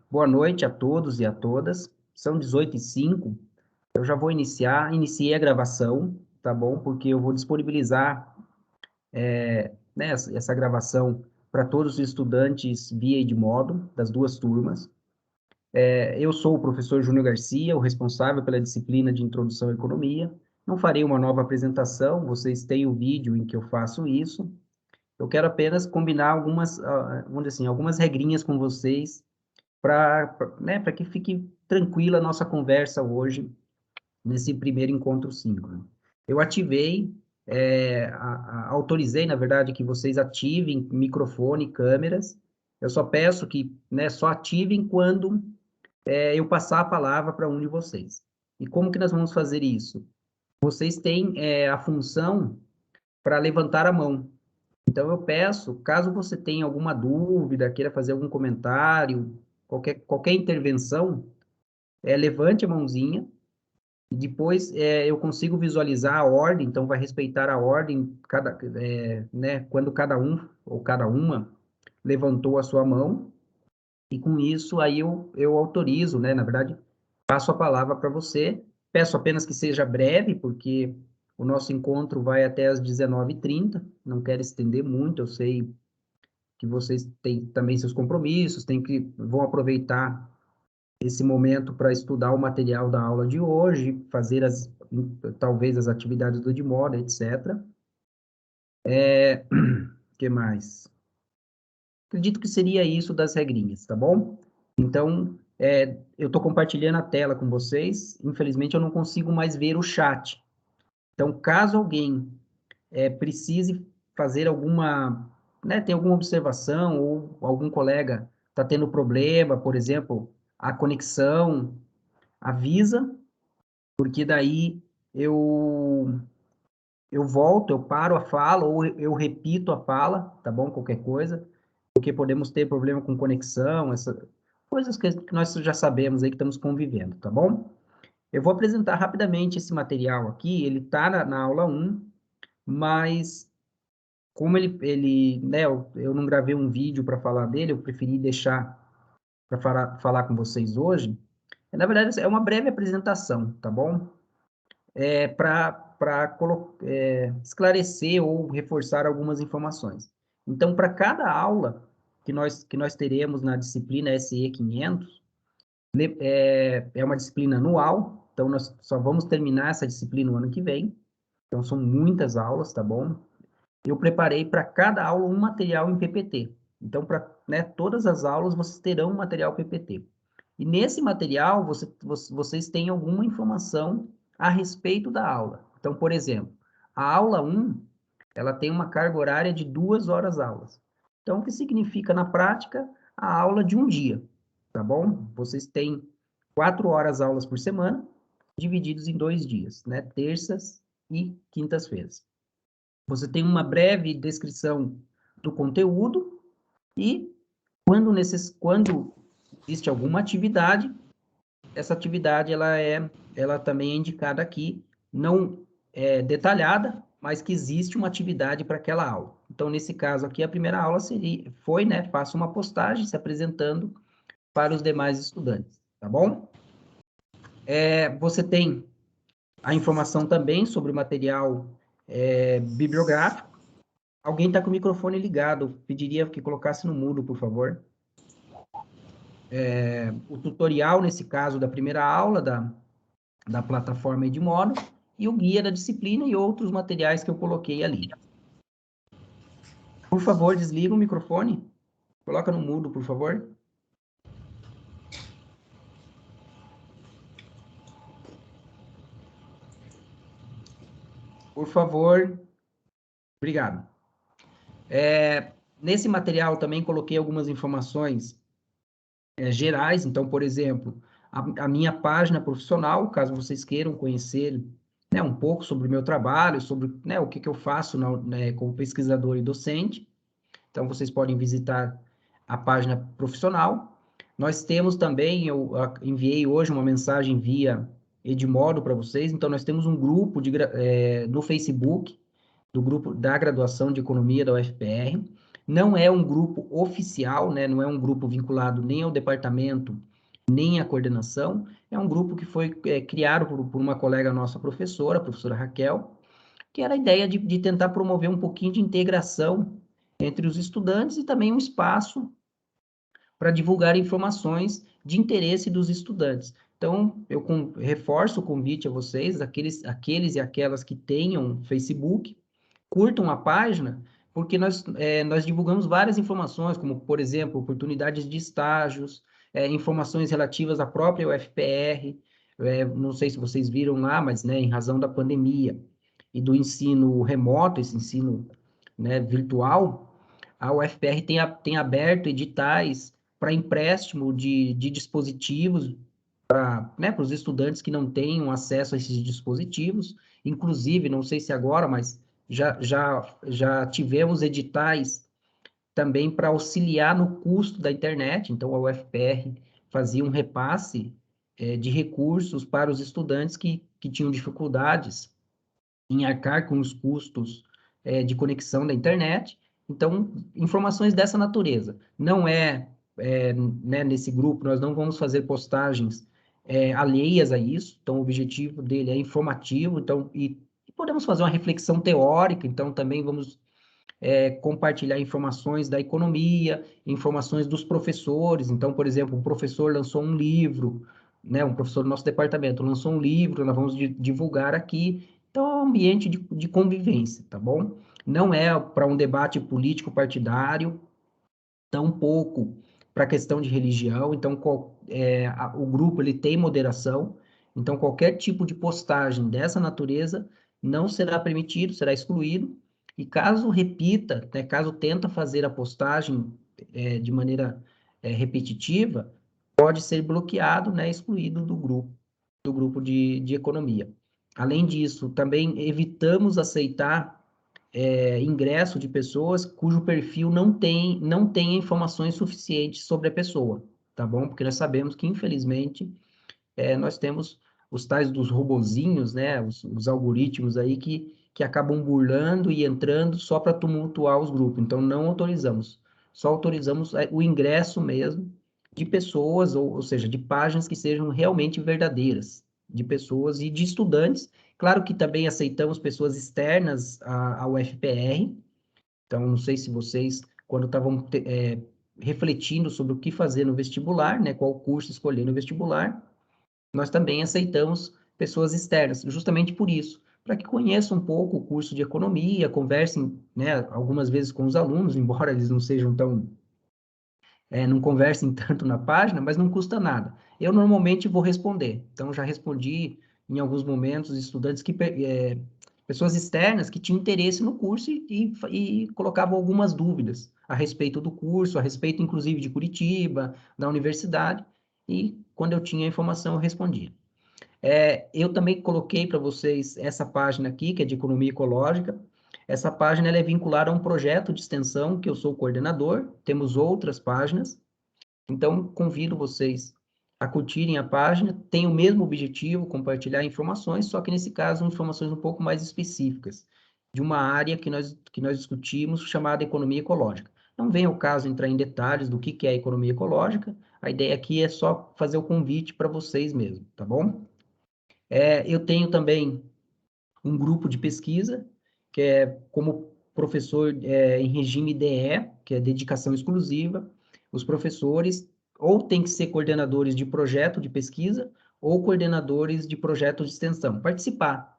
Boa noite a todos e a todas. São 18h05. Eu já vou iniciei a gravação, tá bom? Porque eu vou disponibilizar, né, essa gravação para todos os estudantes via Edmodo, das duas turmas. Eu sou o professor Júnior Garcia, o responsável pela disciplina de Introdução à Economia. Não farei uma nova apresentação, vocês têm o vídeo em que eu faço isso. Eu quero apenas combinar vamos dizer assim, algumas regrinhas com vocês para, né, para que fique tranquila a nossa conversa hoje, nesse primeiro encontro síncrono. Eu ativei, autorizei, na verdade, que vocês ativem microfone e câmeras. Eu só peço que, né, só ativem quando eu passar a palavra para um de vocês. E como que nós vamos fazer isso? Vocês têm a função para levantar a mão. Então, eu peço, caso você tenha alguma dúvida, queira fazer algum comentário, qualquer intervenção, levante a mãozinha, e depois eu consigo visualizar a ordem, então vai respeitar a ordem, né, quando cada um ou cada uma levantou a sua mão, e com isso aí eu autorizo, né, na verdade, passo a palavra para você, peço apenas que seja breve, porque o nosso encontro vai até às 19h30, não quero estender muito, eu sei que vocês têm também seus compromissos, vão aproveitar esse momento para estudar o material da aula de hoje, fazer talvez as atividades do Edmodo, etc. Que mais? Acredito que seria isso das regrinhas, tá bom? Então, eu estou compartilhando a tela com vocês. Infelizmente, eu não consigo mais ver o chat. Então, caso alguém precise fazer alguma, né, tem alguma observação ou algum colega está tendo problema, por exemplo, a conexão, avisa, porque daí eu eu volto, eu paro a fala ou eu repito a fala, tá bom? Qualquer coisa, porque podemos ter problema com conexão, essas coisas que nós já sabemos aí que estamos convivendo, tá bom? Eu vou apresentar rapidamente esse material aqui, ele está na aula 1, mas como né, eu não gravei um vídeo para falar dele, eu preferi deixar para falar com vocês hoje. Na verdade, é uma breve apresentação, tá bom? Para esclarecer ou reforçar algumas informações. Então, para cada aula que nós teremos na disciplina SE 500, é uma disciplina anual, então nós só vamos terminar essa disciplina no ano que vem, então são muitas aulas, tá bom? Eu preparei para cada aula um material em PPT. Então, para, né, todas as aulas vocês terão um material PPT. E nesse material vocês têm alguma informação a respeito da aula. Então, por exemplo, a aula 1, ela tem uma carga horária de 2 horas aulas. Então, o que significa na prática a aula de um dia, tá bom? Vocês têm 4 horas aulas por semana, divididos em 2 dias, né? Terças e quintas-feiras. Você tem uma breve descrição do conteúdo e quando existe alguma atividade, essa atividade ela também é indicada aqui, não é detalhada, mas que existe uma atividade para aquela aula. Então, nesse caso aqui, a primeira aula foi, né, faça uma postagem se apresentando para os demais estudantes, tá bom? Você tem a informação também sobre o material bibliográfico. Alguém está com o microfone ligado, pediria que colocasse no mudo, por favor. O tutorial, nesse caso, da primeira aula da plataforma Edmodo, e o guia da disciplina e outros materiais que eu coloquei ali. Por favor, desliga o microfone, coloca no mudo, por favor. Por favor, obrigado. Nesse material também coloquei algumas informações gerais, então, por exemplo, a minha página profissional, caso vocês queiram conhecer, né, um pouco sobre o meu trabalho, sobre, né, o que eu faço né, como pesquisador e docente. Então, vocês podem visitar a página profissional. Nós temos também, eu enviei hoje uma mensagem via Edmodo para vocês, então nós temos um grupo no Facebook, do grupo da graduação de Economia da UFPR. Não é um grupo oficial, né? Não é um grupo vinculado nem ao departamento, nem à coordenação. É um grupo que foi criado por uma colega nossa professora, a professora Raquel, que era a ideia de tentar promover um pouquinho de integração entre os estudantes e também um espaço para divulgar informações de interesse dos estudantes. Então, eu reforço o convite a vocês, aqueles e aquelas que tenham Facebook, curtam a página, porque nós divulgamos várias informações, como, por exemplo, oportunidades de estágios, informações relativas à própria UFPR, não sei se vocês viram lá, mas, né, em razão da pandemia e do ensino remoto, esse ensino, né, virtual, a UFPR tem aberto editais para empréstimo de dispositivos para, né, para os estudantes que não tenham acesso a esses dispositivos. Inclusive, não sei se agora, mas já tivemos editais também para auxiliar no custo da internet. Então, a UFPR fazia um repasse de recursos para os estudantes que tinham dificuldades em arcar com os custos de conexão da internet. Então, informações dessa natureza. Não né, nesse grupo, nós não vamos fazer postagens alheias a isso, então o objetivo dele é informativo, então, e podemos fazer uma reflexão teórica, então também vamos compartilhar informações da economia, informações dos professores. Então, por exemplo, um professor lançou um livro, né, um professor do nosso departamento lançou um livro, nós vamos divulgar aqui. Então, é um ambiente de convivência, tá bom? Não é para um debate político partidário, tampouco para a questão de religião. Então, o grupo ele tem moderação. Então, qualquer tipo de postagem dessa natureza não será permitido, será excluído. E caso repita, né, caso tenta fazer a postagem de maneira repetitiva, pode ser bloqueado, né, excluído do grupo de economia. Além disso, também evitamos aceitar ingresso de pessoas cujo perfil não tem informações suficientes sobre a pessoa, tá bom? Porque nós sabemos que, infelizmente, nós temos os tais dos robozinhos, né? Os algoritmos aí que acabam burlando e entrando só para tumultuar os grupos. Então, não autorizamos. Só autorizamos o ingresso mesmo de pessoas, ou seja, de páginas que sejam realmente verdadeiras, de pessoas e de estudantes. Claro que também aceitamos pessoas externas ao FPR. Então, não sei se vocês, quando estavam refletindo sobre o que fazer no vestibular, né, qual curso escolher no vestibular, nós também aceitamos pessoas externas, justamente por isso, para que conheçam um pouco o curso de economia, conversem, né, algumas vezes com os alunos, embora eles não sejam tão, não conversem tanto na página, mas não custa nada. Eu normalmente vou responder, então já respondi em alguns momentos estudantes pessoas externas que tinham interesse no curso e colocavam algumas dúvidas a respeito do curso, a respeito inclusive de Curitiba, da universidade, e quando eu tinha a informação eu respondia. Eu também coloquei para vocês essa página aqui, que é de economia ecológica. Essa página ela é vinculada a um projeto de extensão, que eu sou coordenador, temos outras páginas. Então, convido vocês a curtirem a página, tem o mesmo objetivo, compartilhar informações, só que nesse caso, informações um pouco mais específicas, de uma área que nós discutimos, chamada economia ecológica. Não vem ao caso entrar em detalhes do que é a economia ecológica, a ideia aqui é só fazer o convite para vocês mesmo, tá bom? Eu tenho também um grupo de pesquisa, que é como professor em regime DE, que é dedicação exclusiva. Os professores ou têm que ser coordenadores de projeto de pesquisa ou coordenadores de projeto de extensão, participar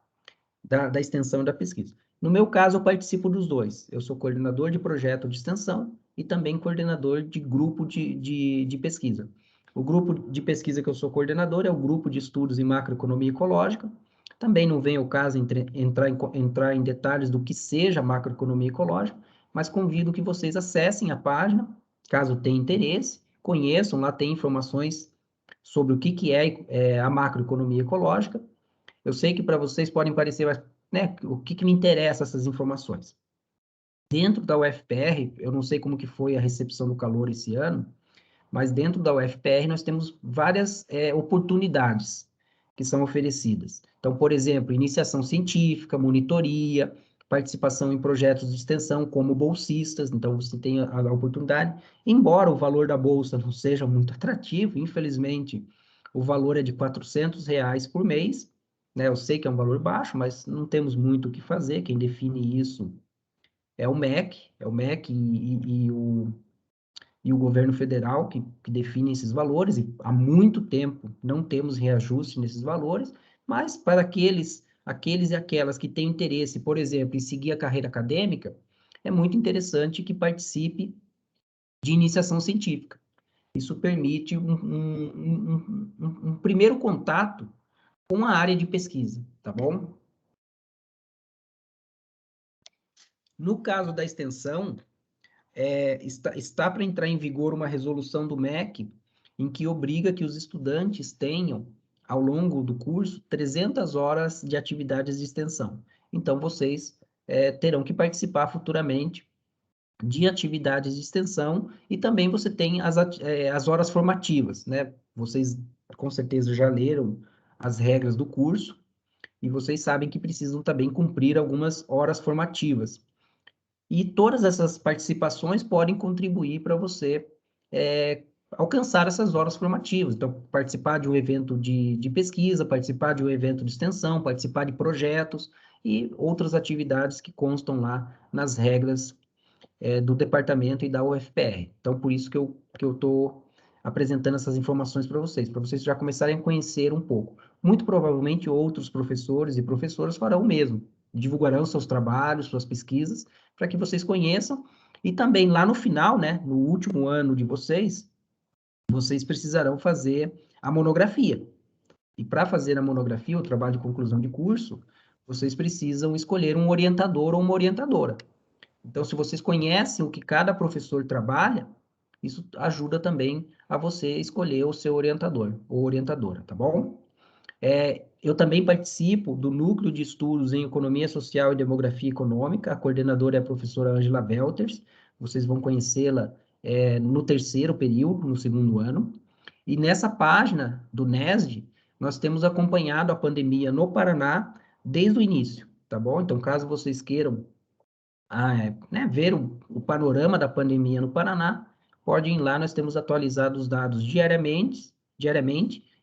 da extensão e da pesquisa. No meu caso, eu participo dos dois. Eu sou coordenador de projeto de extensão e também coordenador de grupo de pesquisa. O grupo de pesquisa que eu sou coordenador é o Grupo de Estudos em Macroeconomia Ecológica. Também não vem ao caso entrar em detalhes do que seja macroeconomia ecológica, mas convido que vocês acessem a página, caso tenham interesse, conheçam, lá tem informações sobre o que é a macroeconomia ecológica. Eu sei que para vocês podem parecer, né, o que me interessa essas informações. Dentro da UFPR, eu não sei como que foi a recepção do calor esse ano, mas dentro da UFPR nós temos várias oportunidades que são oferecidas. Então, por exemplo, iniciação científica, monitoria, participação em projetos de extensão como bolsistas, então você tem a oportunidade, embora o valor da bolsa não seja muito atrativo, infelizmente, o valor é de R$ 400 por mês, né? Eu sei que é um valor baixo, mas não temos muito o que fazer, quem define isso é o MEC e o governo federal que define esses valores, e há muito tempo não temos reajuste nesses valores, mas para aqueles e aquelas que têm interesse, por exemplo, em seguir a carreira acadêmica, é muito interessante que participe de iniciação científica. Isso permite um primeiro contato com a área de pesquisa, tá bom? No caso da extensão, está para entrar em vigor uma resolução do MEC em que obriga que os estudantes tenham, ao longo do curso, 300 horas de atividades de extensão. Então, vocês terão que participar futuramente de atividades de extensão e também você tem as horas formativas, né? Vocês, com certeza, já leram as regras do curso e vocês sabem que precisam também cumprir algumas horas formativas. E todas essas participações podem contribuir para você alcançar essas horas formativas. Então, participar de um evento de pesquisa, participar de um evento de extensão, participar de projetos e outras atividades que constam lá nas regras do departamento e da UFPR. Então, por isso que eu estou apresentando essas informações para vocês já começarem a conhecer um pouco. Muito provavelmente outros professores e professoras farão o mesmo, divulgarão seus trabalhos, suas pesquisas, para que vocês conheçam, e também lá no final, né, no último ano de vocês, vocês precisarão fazer a monografia. E para fazer a monografia, o trabalho de conclusão de curso, vocês precisam escolher um orientador ou uma orientadora. Então, se vocês conhecem o que cada professor trabalha, isso ajuda também a você escolher o seu orientador ou orientadora, tá bom? Eu também participo do Núcleo de Estudos em Economia Social e Demografia Econômica. A coordenadora é a professora Angela Welters. Vocês vão conhecê-la no terceiro período, no segundo ano. E nessa página do NESD, nós temos acompanhado a pandemia no Paraná desde o início, tá bom? Então, caso vocês queiram né, ver o panorama da pandemia no Paraná, pode ir lá, nós temos atualizado os dados diariamente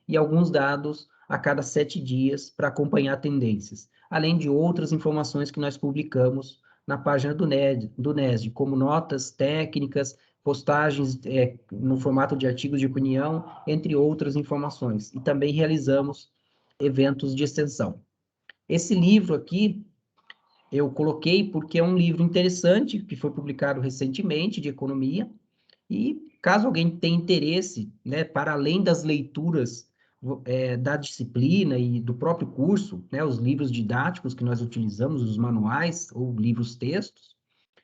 e alguns dados a cada 7 dias para acompanhar tendências, além de outras informações que nós publicamos na página do NESD, como notas técnicas, postagens no formato de artigos de opinião, entre outras informações. E também realizamos eventos de extensão. Esse livro aqui, eu coloquei porque é um livro interessante, que foi publicado recentemente, de economia, e caso alguém tenha interesse, né, para além das leituras da disciplina e do próprio curso, né, os livros didáticos que nós utilizamos, os manuais ou livros textos,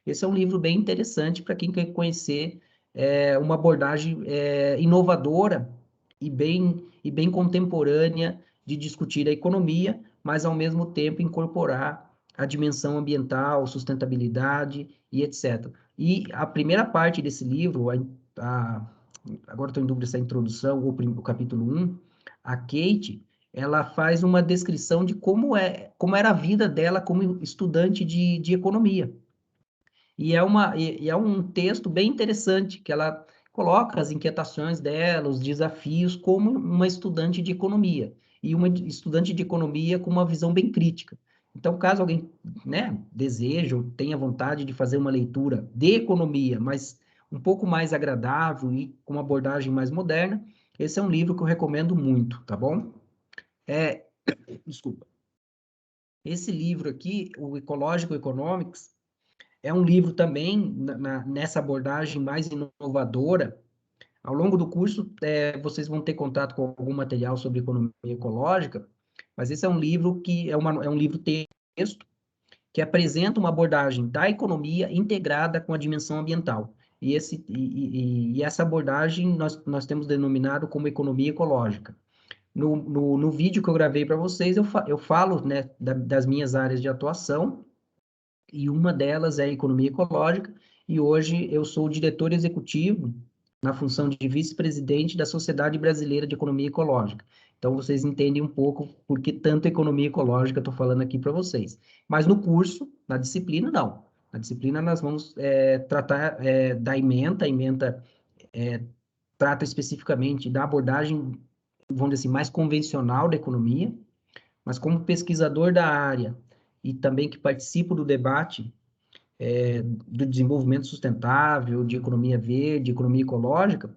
esse é um livro bem interessante para quem quer conhecer uma abordagem inovadora e bem contemporânea de discutir a economia, mas ao mesmo tempo incorporar a dimensão ambiental, sustentabilidade e etc. E a primeira parte desse livro, agora estou em dúvida se é a introdução ou o capítulo 1, a Kate, ela faz uma descrição de como era a vida dela como estudante de economia. E é um texto bem interessante, que ela coloca as inquietações dela, os desafios, como uma estudante de economia. E uma estudante de economia com uma visão bem crítica. Então, caso alguém, né, deseje ou tenha vontade de fazer uma leitura de economia, mas um pouco mais agradável e com uma abordagem mais moderna, esse é um livro que eu recomendo muito, tá bom? Desculpa. Esse livro aqui, o Ecological Economics, é um livro também nessa abordagem mais inovadora. Ao longo do curso, vocês vão ter contato com algum material sobre economia ecológica, mas esse é um livro que é um livro texto que apresenta uma abordagem da economia integrada com a dimensão ambiental. E essa abordagem nós temos denominado como economia ecológica. No vídeo que eu gravei para vocês, eu falo, né, das minhas áreas de atuação, e uma delas é a economia ecológica, e hoje eu sou o diretor executivo na função de vice-presidente da Sociedade Brasileira de Economia Ecológica. Então, vocês entendem um pouco por que tanto economia ecológica eu estou falando aqui para vocês. Mas no curso, na disciplina, não. Na disciplina, nós vamos tratar da ementa. A ementa trata especificamente da abordagem, vamos dizer assim, mais convencional da economia, mas como pesquisador da área e também que participo do debate do desenvolvimento sustentável, de economia verde, economia ecológica,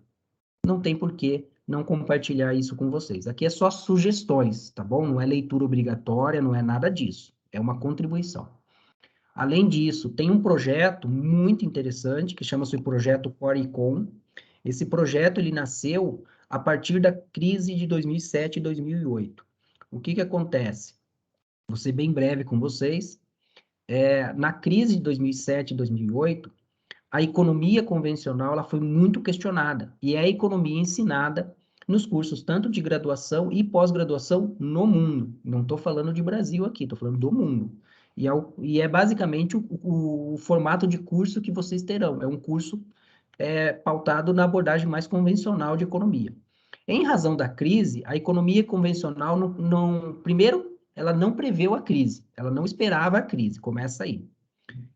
não tem por que não compartilhar isso com vocês. Aqui é só sugestões, tá bom? Não é leitura obrigatória, não é nada disso. É uma contribuição. Além disso, tem um projeto muito interessante que chama-se Projeto Coricom. Esse projeto ele nasceu a partir da crise de 2007 e 2008. O que acontece? Vou ser bem breve com vocês. Na crise de 2007 e 2008, a economia convencional ela foi muito questionada, e é a economia ensinada nos cursos tanto de graduação e pós-graduação no mundo. Não estou falando de Brasil aqui, estou falando do mundo. E é basicamente o formato de curso que vocês terão. É um curso pautado na abordagem mais convencional de economia. Em razão da crise, a economia convencional primeiro, ela não preveu a crise, ela não esperava a crise, começa aí.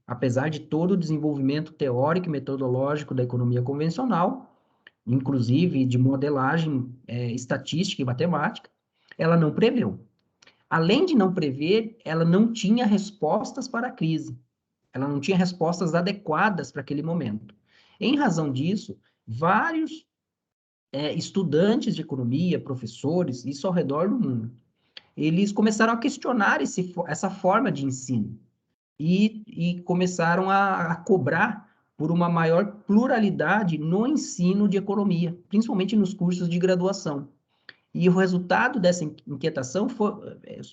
Apesar de todo o desenvolvimento teórico e metodológico da economia convencional, inclusive de modelagem estatística e matemática, ela não preveu. Além de não prever, ela não tinha respostas para a crise. Ela não tinha respostas adequadas para aquele momento. Em razão disso, vários estudantes de economia, professores, isso ao redor do mundo, eles começaram a questionar essa forma de ensino e começaram a cobrar por uma maior pluralidade no ensino de economia, principalmente nos cursos de graduação. E o resultado dessa inquietação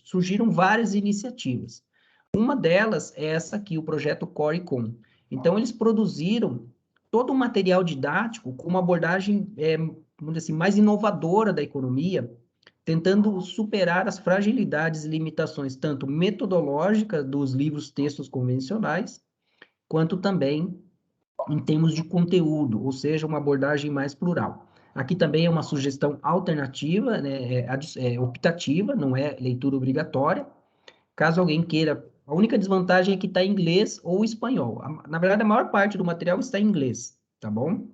surgiram várias iniciativas. Uma delas é essa aqui, o projeto Coricom. Então, eles produziram todo um material didático com uma abordagem, vamos dizer assim, mais inovadora da economia, tentando superar as fragilidades e limitações, tanto metodológicas dos livros textos convencionais, quanto também em termos de conteúdo, ou seja, uma abordagem mais plural. Aqui também é uma sugestão alternativa, né, optativa, não é leitura obrigatória. Caso alguém queira, a única desvantagem é que está em inglês ou espanhol. Na verdade, a maior parte do material está em inglês, tá bom?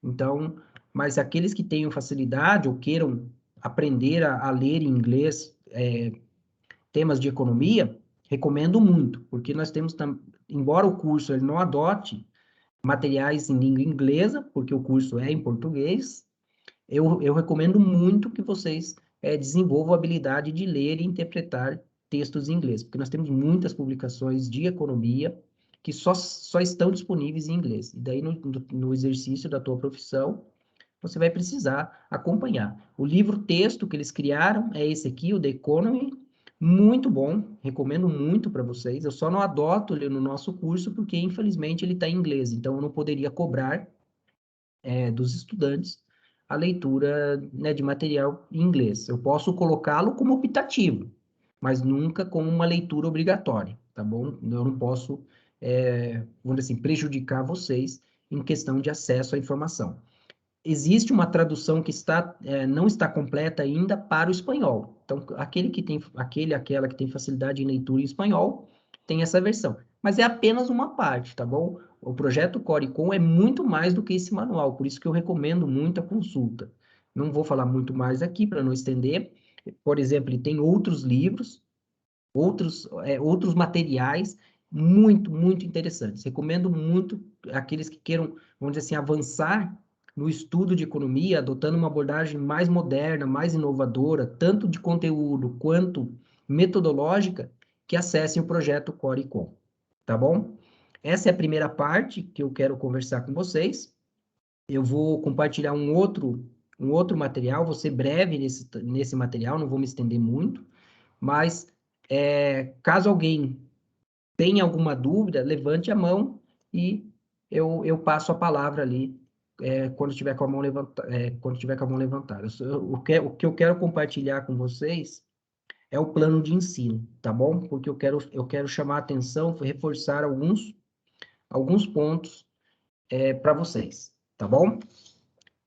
Então, mas aqueles que tenham facilidade ou queiram aprender a ler em inglês temas de economia, recomendo muito, porque nós temos, embora o curso ele não adote materiais em língua inglesa, porque o curso é em português, eu recomendo muito que vocês desenvolvam a habilidade de ler e interpretar textos em inglês, porque nós temos muitas publicações de economia que só estão disponíveis em inglês. E daí, no exercício da tua profissão, você vai precisar acompanhar. O livro-texto que eles criaram é esse aqui, o The Economy, muito bom, recomendo muito para vocês. Eu só não adoto ele no nosso curso porque, infelizmente, ele está em inglês, então eu não poderia cobrar dos estudantes a leitura, né, de material em inglês. Eu posso colocá-lo como optativo, mas nunca como uma leitura obrigatória, tá bom? Eu não posso, vamos dizer assim, prejudicar vocês em questão de acesso à informação. Existe uma tradução que não está completa ainda para o espanhol. Então, aquela que tem facilidade em leitura em espanhol, tem essa versão. Mas é apenas uma parte, tá bom? O projeto Coricom é muito mais do que esse manual, por isso que eu recomendo muito a consulta. Não vou falar muito mais aqui para não estender. Por exemplo, ele tem outros livros, outros materiais muito, muito interessantes. Recomendo muito aqueles que queiram, vamos dizer assim, avançar no estudo de economia, adotando uma abordagem mais moderna, mais inovadora, tanto de conteúdo quanto metodológica, que acessem o projeto Coricom, tá bom? Essa é a primeira parte que eu quero conversar com vocês. Eu vou compartilhar um outro material, vou ser breve nesse material, não vou me estender muito, mas caso alguém tenha alguma dúvida, levante a mão e eu passo a palavra ali quando tiver com a mão levantada. O que eu quero compartilhar com vocês é o plano de ensino, tá bom? Porque eu quero chamar a atenção, reforçar alguns pontos para vocês, tá bom?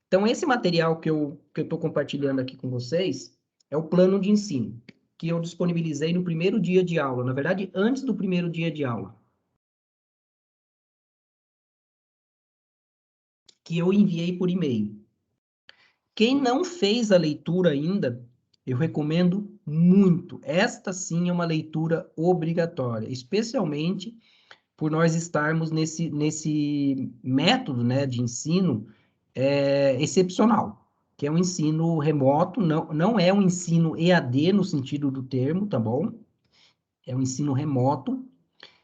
Então, esse material que eu estou compartilhando aqui com vocês é o plano de ensino, que eu disponibilizei no primeiro dia de aula, na verdade, antes do primeiro dia de aula, que eu enviei por e-mail. Quem não fez a leitura ainda, eu recomendo muito. Esta sim é uma leitura obrigatória, especialmente por nós estarmos nesse método, né, de ensino excepcional, que é um ensino remoto, não é um ensino EAD no sentido do termo, tá bom? É um ensino remoto,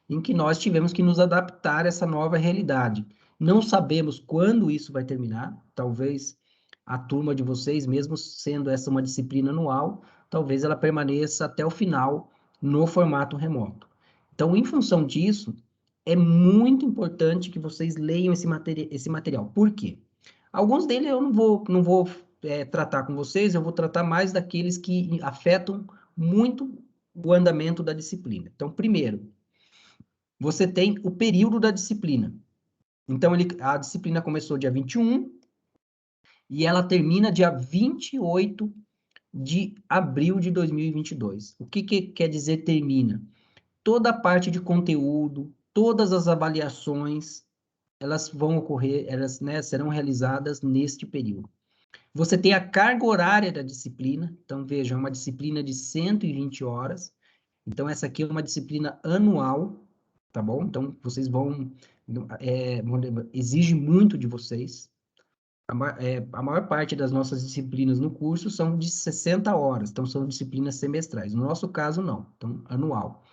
em que nós tivemos que nos adaptar a essa nova realidade. Não sabemos quando isso vai terminar, talvez a turma de vocês, mesmo sendo essa uma disciplina anual, talvez ela permaneça até o final no formato remoto. Então, em função disso, é muito importante que vocês leiam esse material. Por quê? Alguns deles eu não vou tratar com vocês, eu vou tratar mais daqueles que afetam muito o andamento da disciplina. Então, primeiro, você tem o período da disciplina. Então, a disciplina começou dia 21 e ela termina dia 28 de abril de 2022. O que quer dizer termina? Toda a parte de conteúdo, todas as avaliações, elas vão ocorrer, elas, né, serão realizadas neste período. Você tem a carga horária da disciplina, então veja, é uma disciplina de 120 horas, então essa aqui é uma disciplina anual, tá bom? Então vocês exige muito de vocês. A maior parte das nossas disciplinas no curso são de 60 horas, então são disciplinas semestrais. No nosso caso, não, então anual.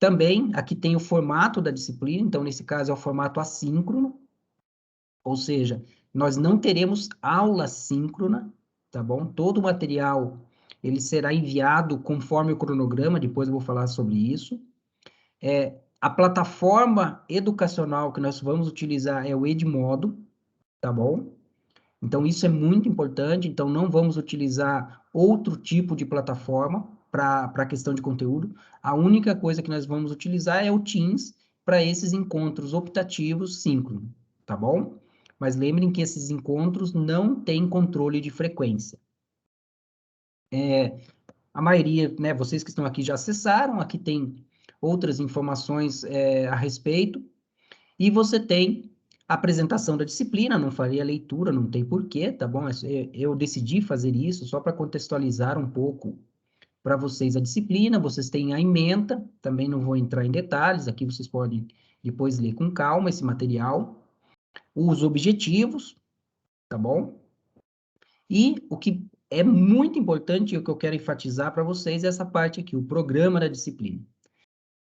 Também aqui tem o formato da disciplina, então nesse caso é o formato assíncrono, ou seja, nós não teremos aula síncrona, tá bom? Todo o material ele será enviado conforme o cronograma, depois eu vou falar sobre isso. A plataforma educacional que nós vamos utilizar é o Edmodo, tá bom? Então, isso é muito importante. Então, não vamos utilizar outro tipo de plataforma para a questão de conteúdo. A única coisa que nós vamos utilizar é o Teams para esses encontros optativos síncronos, tá bom? Mas lembrem que esses encontros não têm controle de frequência. A maioria, né, vocês que estão aqui já acessaram, aqui tem outras informações a respeito. E você tem a apresentação da disciplina, não farei a leitura, não tem porquê, tá bom? Eu decidi fazer isso só para contextualizar um pouco para vocês a disciplina. Vocês têm a ementa, também não vou entrar em detalhes, aqui vocês podem depois ler com calma esse material. Os objetivos, tá bom? E o que é muito importante e o que eu quero enfatizar para vocês é essa parte aqui, o programa da disciplina.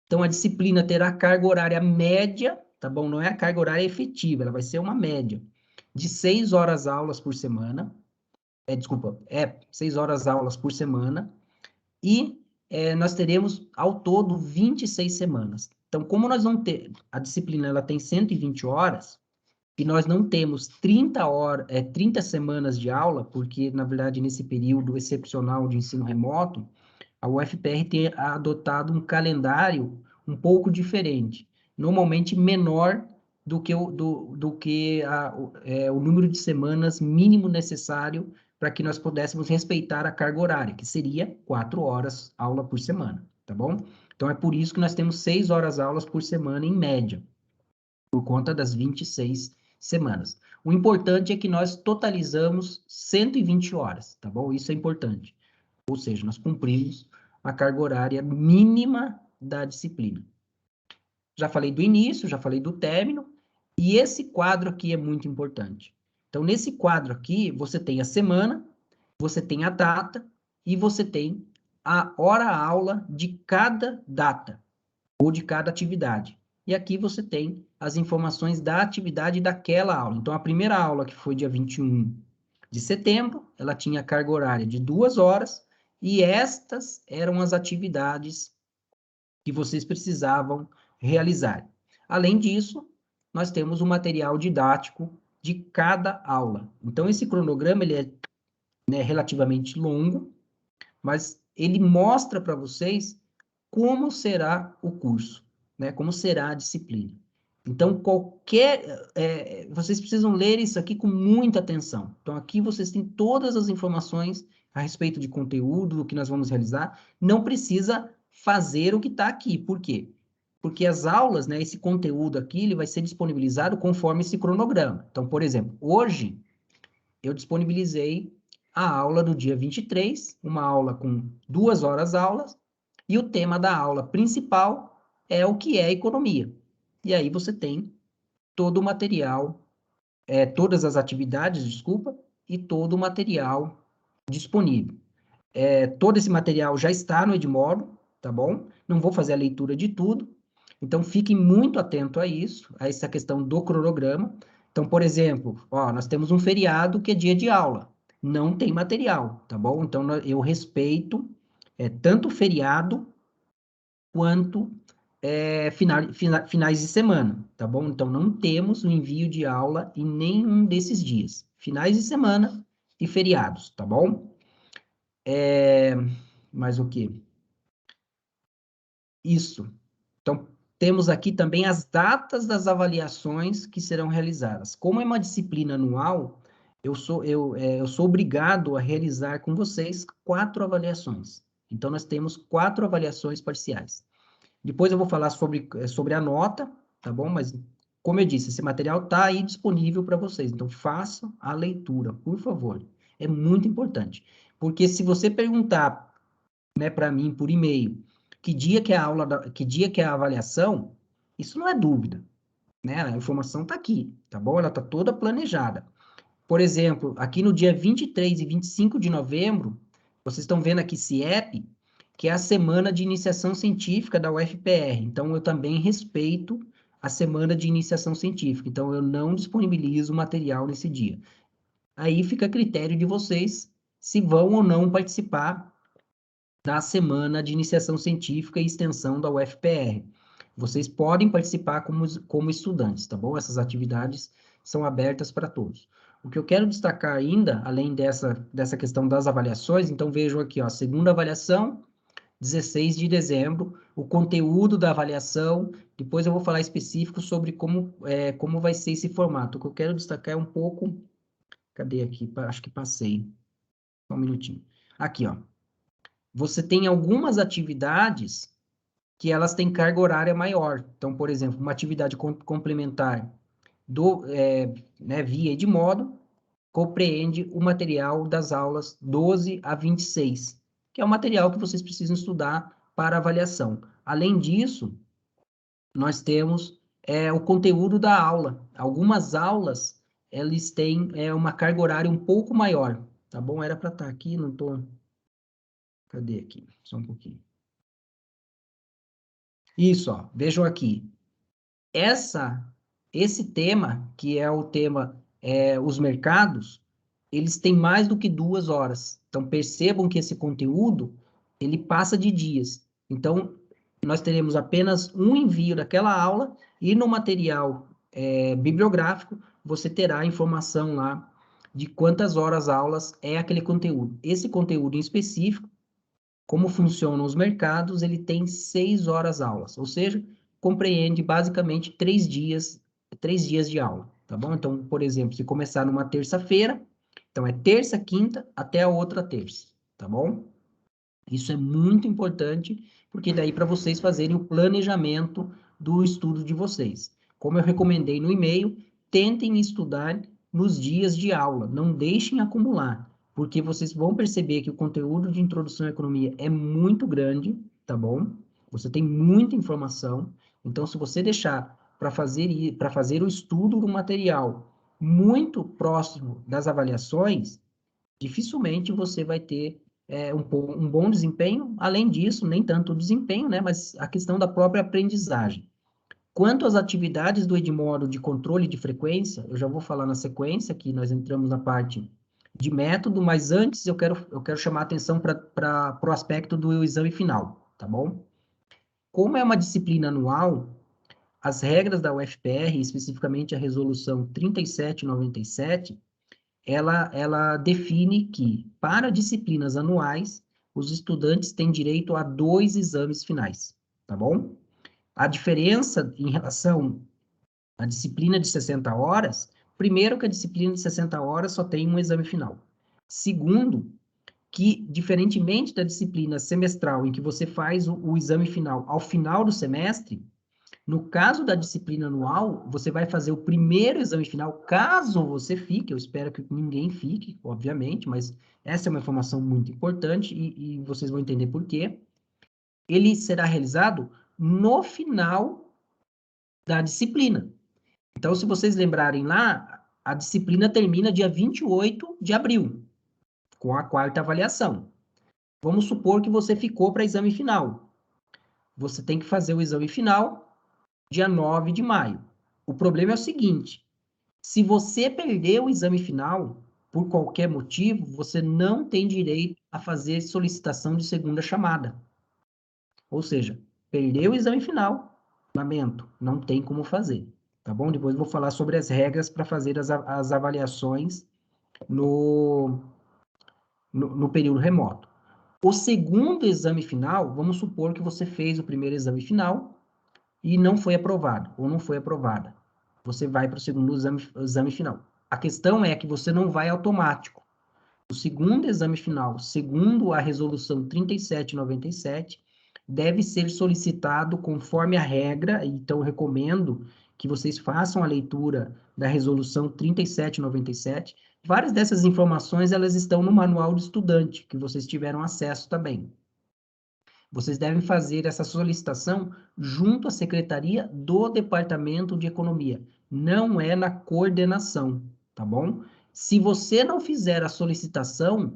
Então, a disciplina terá carga horária média, tá bom? Não é a carga horária efetiva, ela vai ser uma média de 6 horas aulas por semana. 6 horas aulas por semana. E nós teremos, ao todo, 26 semanas. Então, como nós não temos... A disciplina, ela tem 120 horas, e nós não temos 30 semanas de aula, porque, na verdade, nesse período excepcional de ensino remoto, a UFPR tem adotado um calendário um pouco diferente, normalmente menor do que o número de semanas mínimo necessário para que nós pudéssemos respeitar a carga horária, que seria 4 horas aula por semana, tá bom? Então, é por isso que nós temos 6 horas aulas por semana em média, por conta das 26 semanas. O importante é que nós totalizamos 120 horas, tá bom? Isso é importante. Ou seja, nós cumprimos a carga horária mínima da disciplina. Já falei do início, já falei do término, e esse quadro aqui é muito importante. Então, nesse quadro aqui, você tem a semana, você tem a data, e você tem a hora-aula de cada data, ou de cada atividade. E aqui você tem as informações da atividade daquela aula. Então, a primeira aula, que foi dia 21 de setembro, ela tinha carga horária de 2 horas, e estas eram as atividades que vocês precisavam realizar. Além disso, nós temos o material didático de cada aula. Então, esse cronograma ele é, né, relativamente longo, mas ele mostra para vocês como será o curso, né? Como será a disciplina. Então, vocês precisam ler isso aqui com muita atenção. Então, aqui vocês têm todas as informações a respeito de conteúdo, do que nós vamos realizar. Não precisa fazer o que está aqui. Por quê? Porque as aulas, né, esse conteúdo aqui, ele vai ser disponibilizado conforme esse cronograma. Então, por exemplo, hoje eu disponibilizei a aula do dia 23, uma aula com 2 horas aulas, e o tema da aula principal é o que é economia. E aí você tem todo o material, todas as atividades, desculpa, e todo o material disponível. Todo esse material já está no Edmodo, tá bom? Não vou fazer a leitura de tudo, então fiquem muito atento a isso, a essa questão do cronograma. Então, por exemplo, ó, nós temos um feriado que é dia de aula, não tem material, tá bom? Então, eu respeito tanto o feriado quanto finais de semana, tá bom? Então, não temos o envio de aula em nenhum desses dias. Finais de semana e feriados, tá bom? Mais o quê? Isso. Então, temos aqui também as datas das avaliações que serão realizadas. Como é uma disciplina anual, eu sou obrigado a realizar com vocês 4 avaliações. Então, nós temos 4 avaliações parciais. Depois eu vou falar sobre a nota, tá bom? Mas, como eu disse, esse material está aí disponível para vocês. Então, façam a leitura, por favor. É muito importante. Porque se você perguntar, né, para mim por e-mail, que dia que é a aula, que dia que é a avaliação, isso não é dúvida, né? A informação está aqui, tá bom? Ela está toda planejada. Por exemplo, aqui no dia 23 e 25 de novembro, vocês estão vendo aqui CIEP, que é a Semana de Iniciação Científica da UFPR. Então, eu também respeito a Semana de Iniciação Científica. Então, eu não disponibilizo material nesse dia. Aí fica a critério de vocês se vão ou não participar da Semana de Iniciação Científica e Extensão da UFPR. Vocês podem participar como estudantes, tá bom? Essas atividades são abertas para todos. O que eu quero destacar ainda, além dessa questão das avaliações, então vejam aqui, ó, segunda avaliação, 16 de dezembro, o conteúdo da avaliação, depois eu vou falar específico sobre como vai ser esse formato. O que eu quero destacar é um pouco, cadê aqui? Acho que passei, só um minutinho. Aqui, ó, você tem algumas atividades que elas têm carga horária maior. Então, por exemplo, uma atividade complementar via Edmodo compreende o material das aulas 12 a 26, que é o material que vocês precisam estudar para avaliação. Além disso, nós temos o conteúdo da aula. Algumas aulas, eles têm uma carga horária um pouco maior, tá bom? Era para estar aqui, não estou... Cadê aqui? Só um pouquinho. Isso, ó, vejam aqui. Esse tema, que é o tema os mercados, eles têm mais do que 2 horas. Então, percebam que esse conteúdo, ele passa de dias. Então, nós teremos apenas um envio daquela aula e no material bibliográfico, você terá a informação lá de quantas horas aulas é aquele conteúdo. Esse conteúdo em específico, como funcionam os mercados, ele tem 6 horas aulas, ou seja, compreende basicamente 3 dias de aula, tá bom? Então, por exemplo, se começar numa terça-feira, então é terça, quinta, até a outra terça, tá bom? Isso é muito importante, porque daí para vocês fazerem o planejamento do estudo de vocês. Como eu recomendei no e-mail, tentem estudar nos dias de aula, não deixem acumular, porque vocês vão perceber que o conteúdo de introdução à economia é muito grande, tá bom? Você tem muita informação, então se você deixar para fazer o estudo do material muito próximo das avaliações, dificilmente você vai ter um bom desempenho. Além disso, nem tanto o desempenho, né, mas a questão da própria aprendizagem. Quanto às atividades do Edmodo de controle de frequência, eu já vou falar na sequência, que nós entramos na parte de método, mas antes eu quero chamar a atenção para o aspecto do exame final, tá bom? Como é uma disciplina anual, as regras da UFPR, especificamente a resolução 3797, ela define que, para disciplinas anuais, os estudantes têm direito a 2 exames finais, tá bom? A diferença em relação A disciplina de 60 horas, primeiro que a disciplina de 60 horas só tem um exame final. Segundo, que, diferentemente da disciplina semestral, em que você faz o exame final ao final do semestre, no caso da disciplina anual, você vai fazer o primeiro exame final, caso você fique, eu espero que ninguém fique, obviamente, mas essa é uma informação muito importante e vocês vão entender por quê. Ele será realizado no final da disciplina. Então, se vocês lembrarem lá, a disciplina termina dia 28 de abril, com a quarta avaliação. Vamos supor que você ficou para exame final. Você tem que fazer o exame final dia 9 de maio. O problema é o seguinte, se você perder o exame final, por qualquer motivo, você não tem direito a fazer solicitação de segunda chamada. Ou seja, perdeu o exame final, lamento, não tem como fazer, tá bom? Depois eu vou falar sobre as regras para fazer as avaliações no período remoto. O segundo exame final, vamos supor que você fez o primeiro exame final e não foi aprovado, ou não foi aprovada. Você vai para o segundo exame final. A questão é que você não vai automático. O segundo exame final, segundo a resolução 3797, deve ser solicitado conforme a regra, então eu recomendo que vocês façam a leitura da resolução 3797. Várias dessas informações, elas estão no manual do estudante, que vocês tiveram acesso também. Vocês devem fazer essa solicitação junto à Secretaria do Departamento de Economia. Não é na coordenação, tá bom? Se você não fizer a solicitação,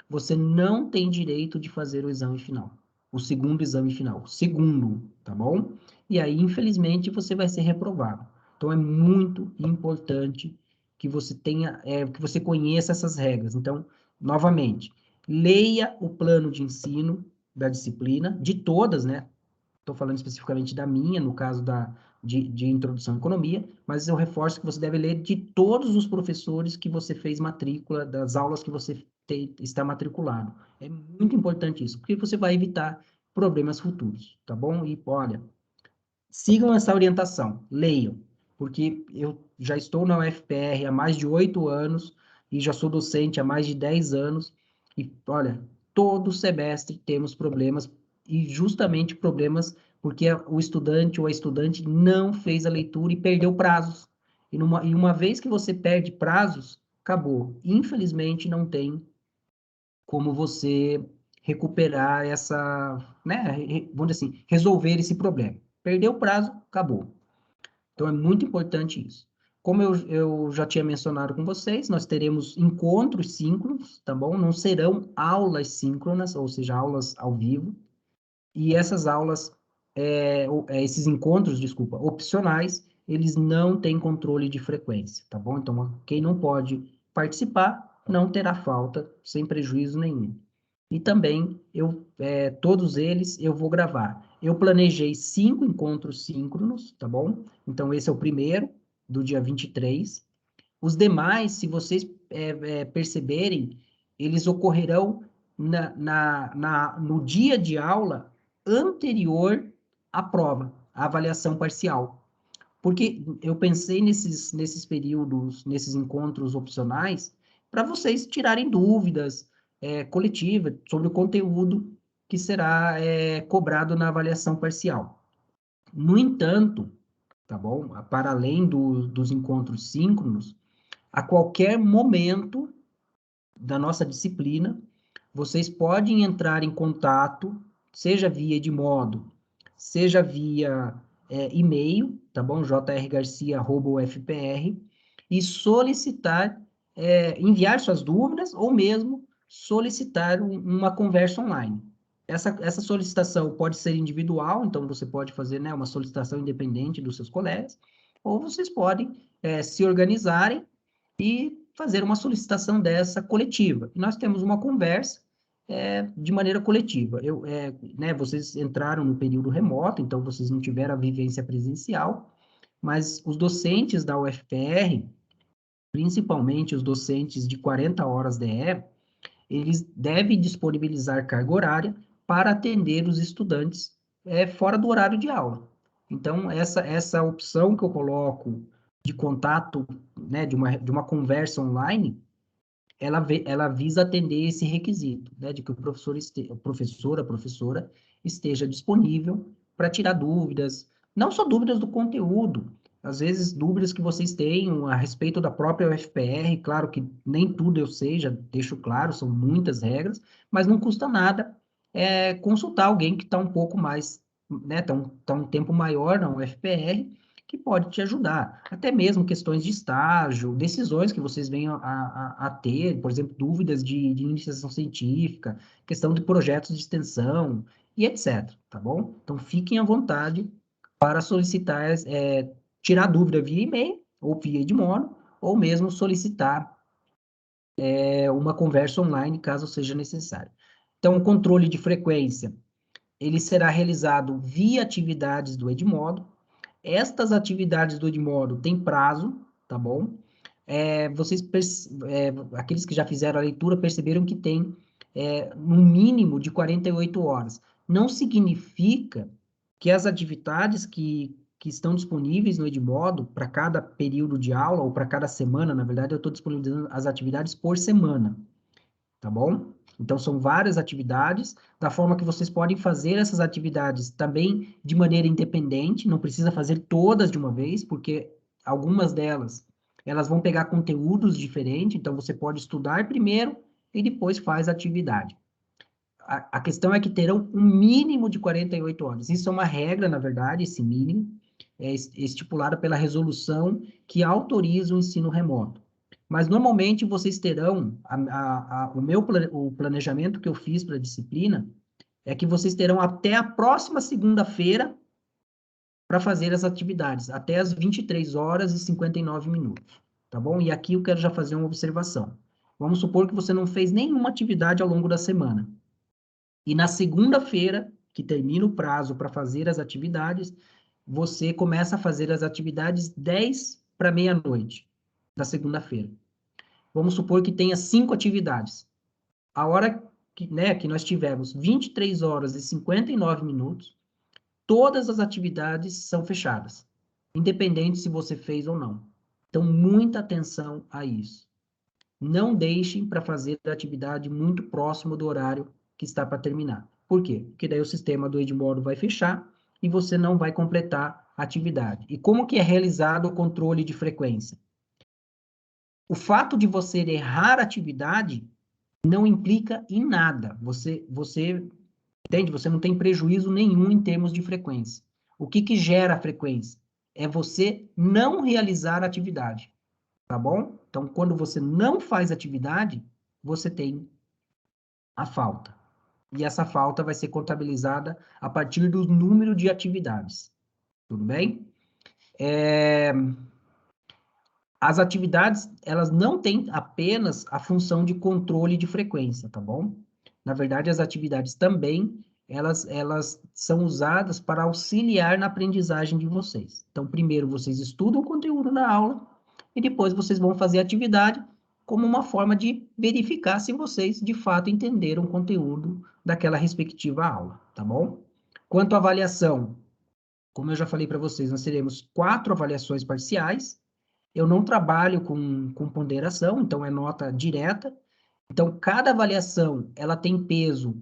você não tem direito de fazer o exame final. O segundo exame final. Segundo, tá bom? E aí, infelizmente, você vai ser reprovado. Então, é muito importante que você tenha, que você conheça essas regras. Então, novamente, leia o plano de ensino da disciplina, de todas, né? Estou falando especificamente da minha, no caso de Introdução à Economia, mas eu reforço que você deve ler de todos os professores que você fez matrícula, das aulas que você está matriculado. É muito importante isso, porque você vai evitar problemas futuros, tá bom? E, olha, sigam essa orientação, leiam, porque eu já estou na UFPR há mais de 8 anos e já sou docente há mais de 10 anos, e, olha, todo semestre temos problemas, e justamente problemas porque o estudante ou a estudante não fez a leitura e perdeu prazos. E uma vez que você perde prazos, acabou. Infelizmente, não tem como você recuperar essa, né, vamos dizer assim, resolver esse problema. Perdeu o prazo, acabou. Então, é muito importante isso. Como eu já tinha mencionado com vocês, nós teremos encontros síncronos, tá bom? Não serão aulas síncronas, ou seja, aulas ao vivo. E essas aulas, esses encontros, desculpa, opcionais, eles não têm controle de frequência, tá bom? Então, quem não pode participar, não terá falta, sem prejuízo nenhum. E também, todos eles eu vou gravar. Eu planejei 5 encontros síncronos, tá bom? Então, esse é o primeiro, do dia 23. Os demais, se vocês perceberem, eles ocorrerão no dia de aula anterior à prova, à avaliação parcial. Porque eu pensei nesses períodos, nesses encontros opcionais, para vocês tirarem dúvidas coletivas sobre o conteúdo que será cobrado na avaliação parcial. No entanto, tá bom? Para além dos encontros síncronos, a qualquer momento da nossa disciplina, vocês podem entrar em contato, seja via Edmodo, seja via e-mail, tá bom? jrgarcia@ufpr, e solicitar, enviar suas dúvidas ou mesmo solicitar uma conversa online. Essa solicitação pode ser individual, então você pode fazer, né, uma solicitação independente dos seus colegas, ou vocês podem se organizarem e fazer uma solicitação dessa coletiva. E nós temos uma conversa de maneira coletiva. Né, vocês entraram no período remoto, então vocês não tiveram a vivência presencial, mas os docentes da UFPR, principalmente os docentes de 40 horas DE, eles devem disponibilizar carga horária para atender os estudantes fora do horário de aula. Então, essa opção que eu coloco de contato, né, de uma conversa online, ela visa atender esse requisito, né, de que o a professora esteja disponível para tirar dúvidas, não só dúvidas do conteúdo, às vezes dúvidas que vocês tenham a respeito da própria UFPR, claro que nem tudo eu sei, já deixo claro, são muitas regras, mas não custa nada consultar alguém que está um pouco mais, né, tá um tempo maior na UFPR, que pode te ajudar. Até mesmo questões de estágio, decisões que vocês venham a ter, por exemplo, dúvidas de iniciação científica, questão de projetos de extensão e etc. Tá bom? Então, fiquem à vontade para solicitar, tirar dúvida via e-mail ou via Edmodo, ou mesmo solicitar uma conversa online, caso seja necessário. Então, o controle de frequência, ele será realizado via atividades do Edmodo. Estas atividades do Edmodo têm prazo, tá bom? Aqueles que já fizeram a leitura perceberam que tem um mínimo de 48 horas. Não significa que as atividades que estão disponíveis no Edmodo para cada período de aula, ou para cada semana, na verdade, eu estou disponibilizando as atividades por semana, tá bom? Então, são várias atividades, da forma que vocês podem fazer essas atividades também de maneira independente, não precisa fazer todas de uma vez, porque algumas delas, elas vão pegar conteúdos diferentes, então você pode estudar primeiro e depois faz a atividade. A questão é que terão um mínimo de 48 horas. Isso é uma regra, na verdade, esse mínimo, é estipulado pela resolução que autoriza o ensino remoto. Mas, normalmente, vocês terão, o planejamento que eu fiz para a disciplina, é que vocês terão até a próxima segunda-feira para fazer as atividades, até as 23 horas e 59 minutos, tá bom? E aqui eu quero já fazer uma observação. Vamos supor que você não fez nenhuma atividade ao longo da semana. E na segunda-feira, que termina o prazo para fazer as atividades, você começa a fazer as atividades 10 para meia-noite da segunda-feira. Vamos supor que tenha 5 atividades. A hora que nós tivemos 23 horas e 59 minutos, todas as atividades são fechadas, independente se você fez ou não. Então, muita atenção a isso. Não deixem para fazer a atividade muito próximo do horário que está para terminar. Por quê? Porque daí o sistema do Edmodo vai fechar e você não vai completar a atividade. E como que é realizado o controle de frequência? O fato de você errar a atividade não implica em nada. Você entende? Você não tem prejuízo nenhum em termos de frequência. O que gera a frequência? É você não realizar a atividade, tá bom? Então, quando você não faz atividade, você tem a falta. E essa falta vai ser contabilizada a partir do número de atividades. Tudo bem? As atividades, elas não têm apenas a função de controle de frequência, tá bom? Na verdade, as atividades também, elas são usadas para auxiliar na aprendizagem de vocês. Então, primeiro vocês estudam o conteúdo na aula, e depois vocês vão fazer a atividade como uma forma de verificar se vocês, de fato, entenderam o conteúdo daquela respectiva aula, tá bom? Quanto à avaliação, como eu já falei para vocês, nós teremos 4 avaliações parciais. Eu não trabalho com ponderação, então é nota direta. Então, cada avaliação, ela tem peso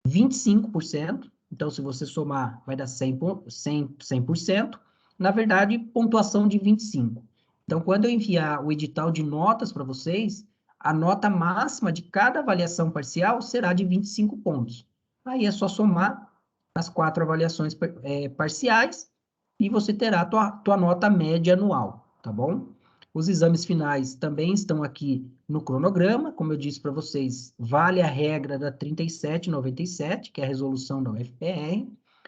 25%. Então, se você somar, vai dar 100%. Na verdade, pontuação de 25%. Então, quando eu enviar o edital de notas para vocês, a nota máxima de cada avaliação parcial será de 25 pontos. Aí é só somar as 4 avaliações parciais e você terá a tua nota média anual, tá bom? Os exames finais também estão aqui no cronograma, como eu disse para vocês, vale a regra da 3797, que é a resolução da UFPR.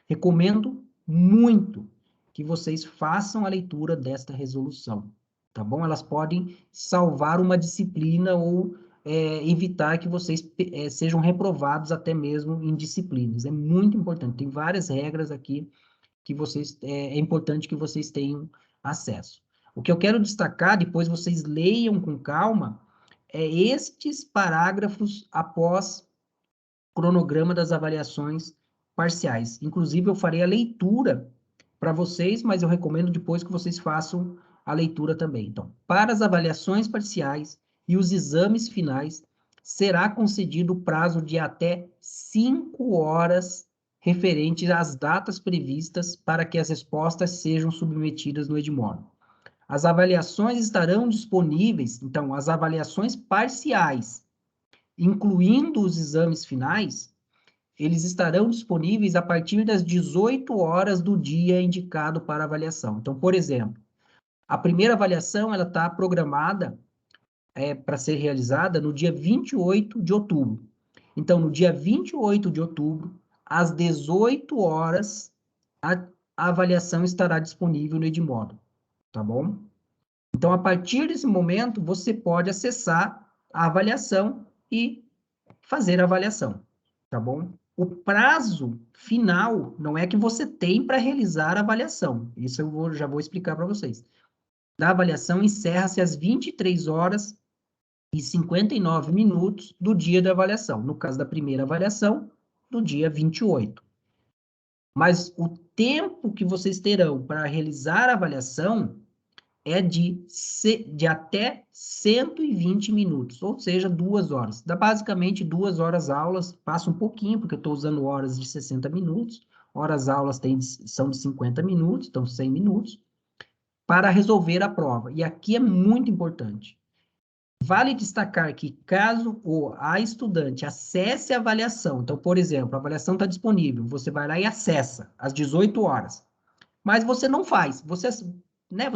Recomendo muito que vocês façam a leitura desta resolução, tá bom? Elas podem salvar uma disciplina ou evitar que vocês sejam reprovados até mesmo em disciplinas. É muito importante, tem várias regras aqui que é importante que vocês tenham acesso. O que eu quero destacar, depois vocês leiam com calma, é estes parágrafos após cronograma das avaliações parciais. Inclusive, eu farei a leitura para vocês, mas eu recomendo depois que vocês façam a leitura também. Então, para as avaliações parciais e os exames finais, será concedido o prazo de até 5 horas referente às datas previstas para que as respostas sejam submetidas no Edmodo. As avaliações estarão disponíveis, então, as avaliações parciais, incluindo os exames finais, eles estarão disponíveis a partir das 18 horas do dia indicado para avaliação. Então, por exemplo, a primeira avaliação ela está programada para ser realizada no dia 28 de outubro. Então, no dia 28 de outubro, às 18 horas, a avaliação estará disponível no Edmodo, tá bom? Então, a partir desse momento, você pode acessar a avaliação e fazer a avaliação, tá bom? O prazo final não é que você tem para realizar a avaliação. Isso já vou explicar para vocês. A avaliação encerra-se às 23 horas e 59 minutos do dia da avaliação. No caso da primeira avaliação, do dia 28. Mas o tempo que vocês terão para realizar a avaliação é de até 120 minutos, ou seja, 2 horas. Dá basicamente 2 horas aulas, passa um pouquinho, porque eu estou usando horas de 60 minutos, horas aulas são de 50 minutos, então 100 minutos, para resolver a prova. E aqui é muito importante. Vale destacar que caso a estudante acesse a avaliação, então, por exemplo, a avaliação está disponível, você vai lá e acessa às 18 horas, mas você não faz, você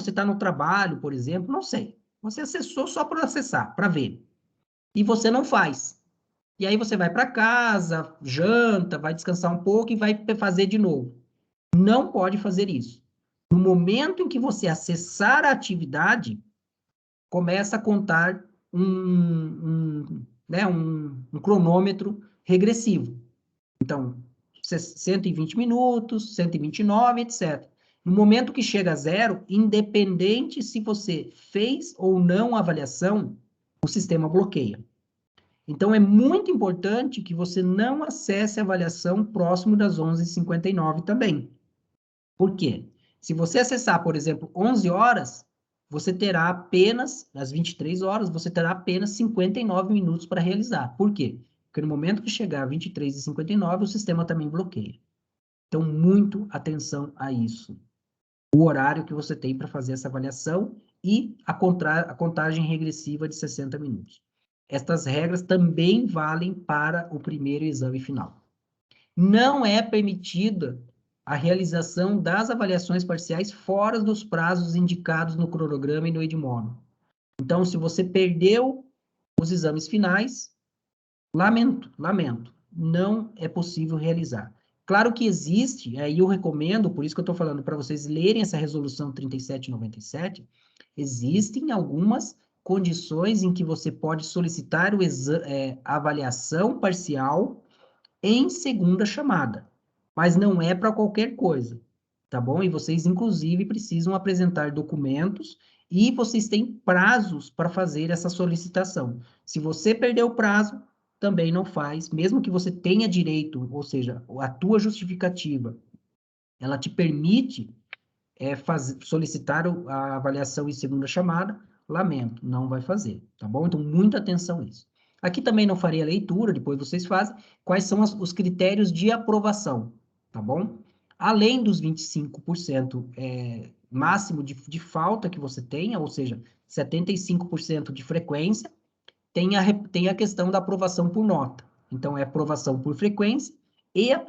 está no trabalho, por exemplo, não sei, você acessou só para acessar, para ver, e você não faz. E aí você vai para casa, janta, vai descansar um pouco e vai fazer de novo. Não pode fazer isso. No momento em que você acessar a atividade, começa a contar um cronômetro regressivo. Então, 120 minutos, 129, etc. No momento que chega a zero, independente se você fez ou não a avaliação, o sistema bloqueia. Então, é muito importante que você não acesse a avaliação próximo das 11h59 também. Por quê? Se você acessar, por exemplo, 11 horas, você terá apenas, às 23 horas, você terá apenas 59 minutos para realizar. Por quê? Porque no momento que chegar a 23h59, o sistema também bloqueia. Então, muito atenção a isso. O horário que você tem para fazer essa avaliação e a contagem regressiva de 60 minutos. Estas regras também valem para o primeiro exame final. Não é permitida a realização das avaliações parciais fora dos prazos indicados no cronograma e no Edmodo. Então, se você perdeu os exames finais, lamento, não é possível realizar. Claro que existe, aí eu recomendo, por isso que eu estou falando para vocês lerem essa resolução 3797, existem algumas condições em que você pode solicitar a avaliação parcial em segunda chamada, mas não é para qualquer coisa, tá bom? E vocês, inclusive, precisam apresentar documentos e vocês têm prazos para fazer essa solicitação. Se você perder o prazo, também não faz, mesmo que você tenha direito, ou seja, a tua justificativa, ela te permite solicitar a avaliação em segunda chamada, lamento, não vai fazer, tá bom? Então, muita atenção a isso. Aqui também não farei a leitura, depois vocês fazem, quais são os critérios de aprovação, tá bom? Além dos 25% máximo de falta que você tenha, ou seja, 75% de frequência, tem a questão da aprovação por nota. Então, é aprovação por frequência e a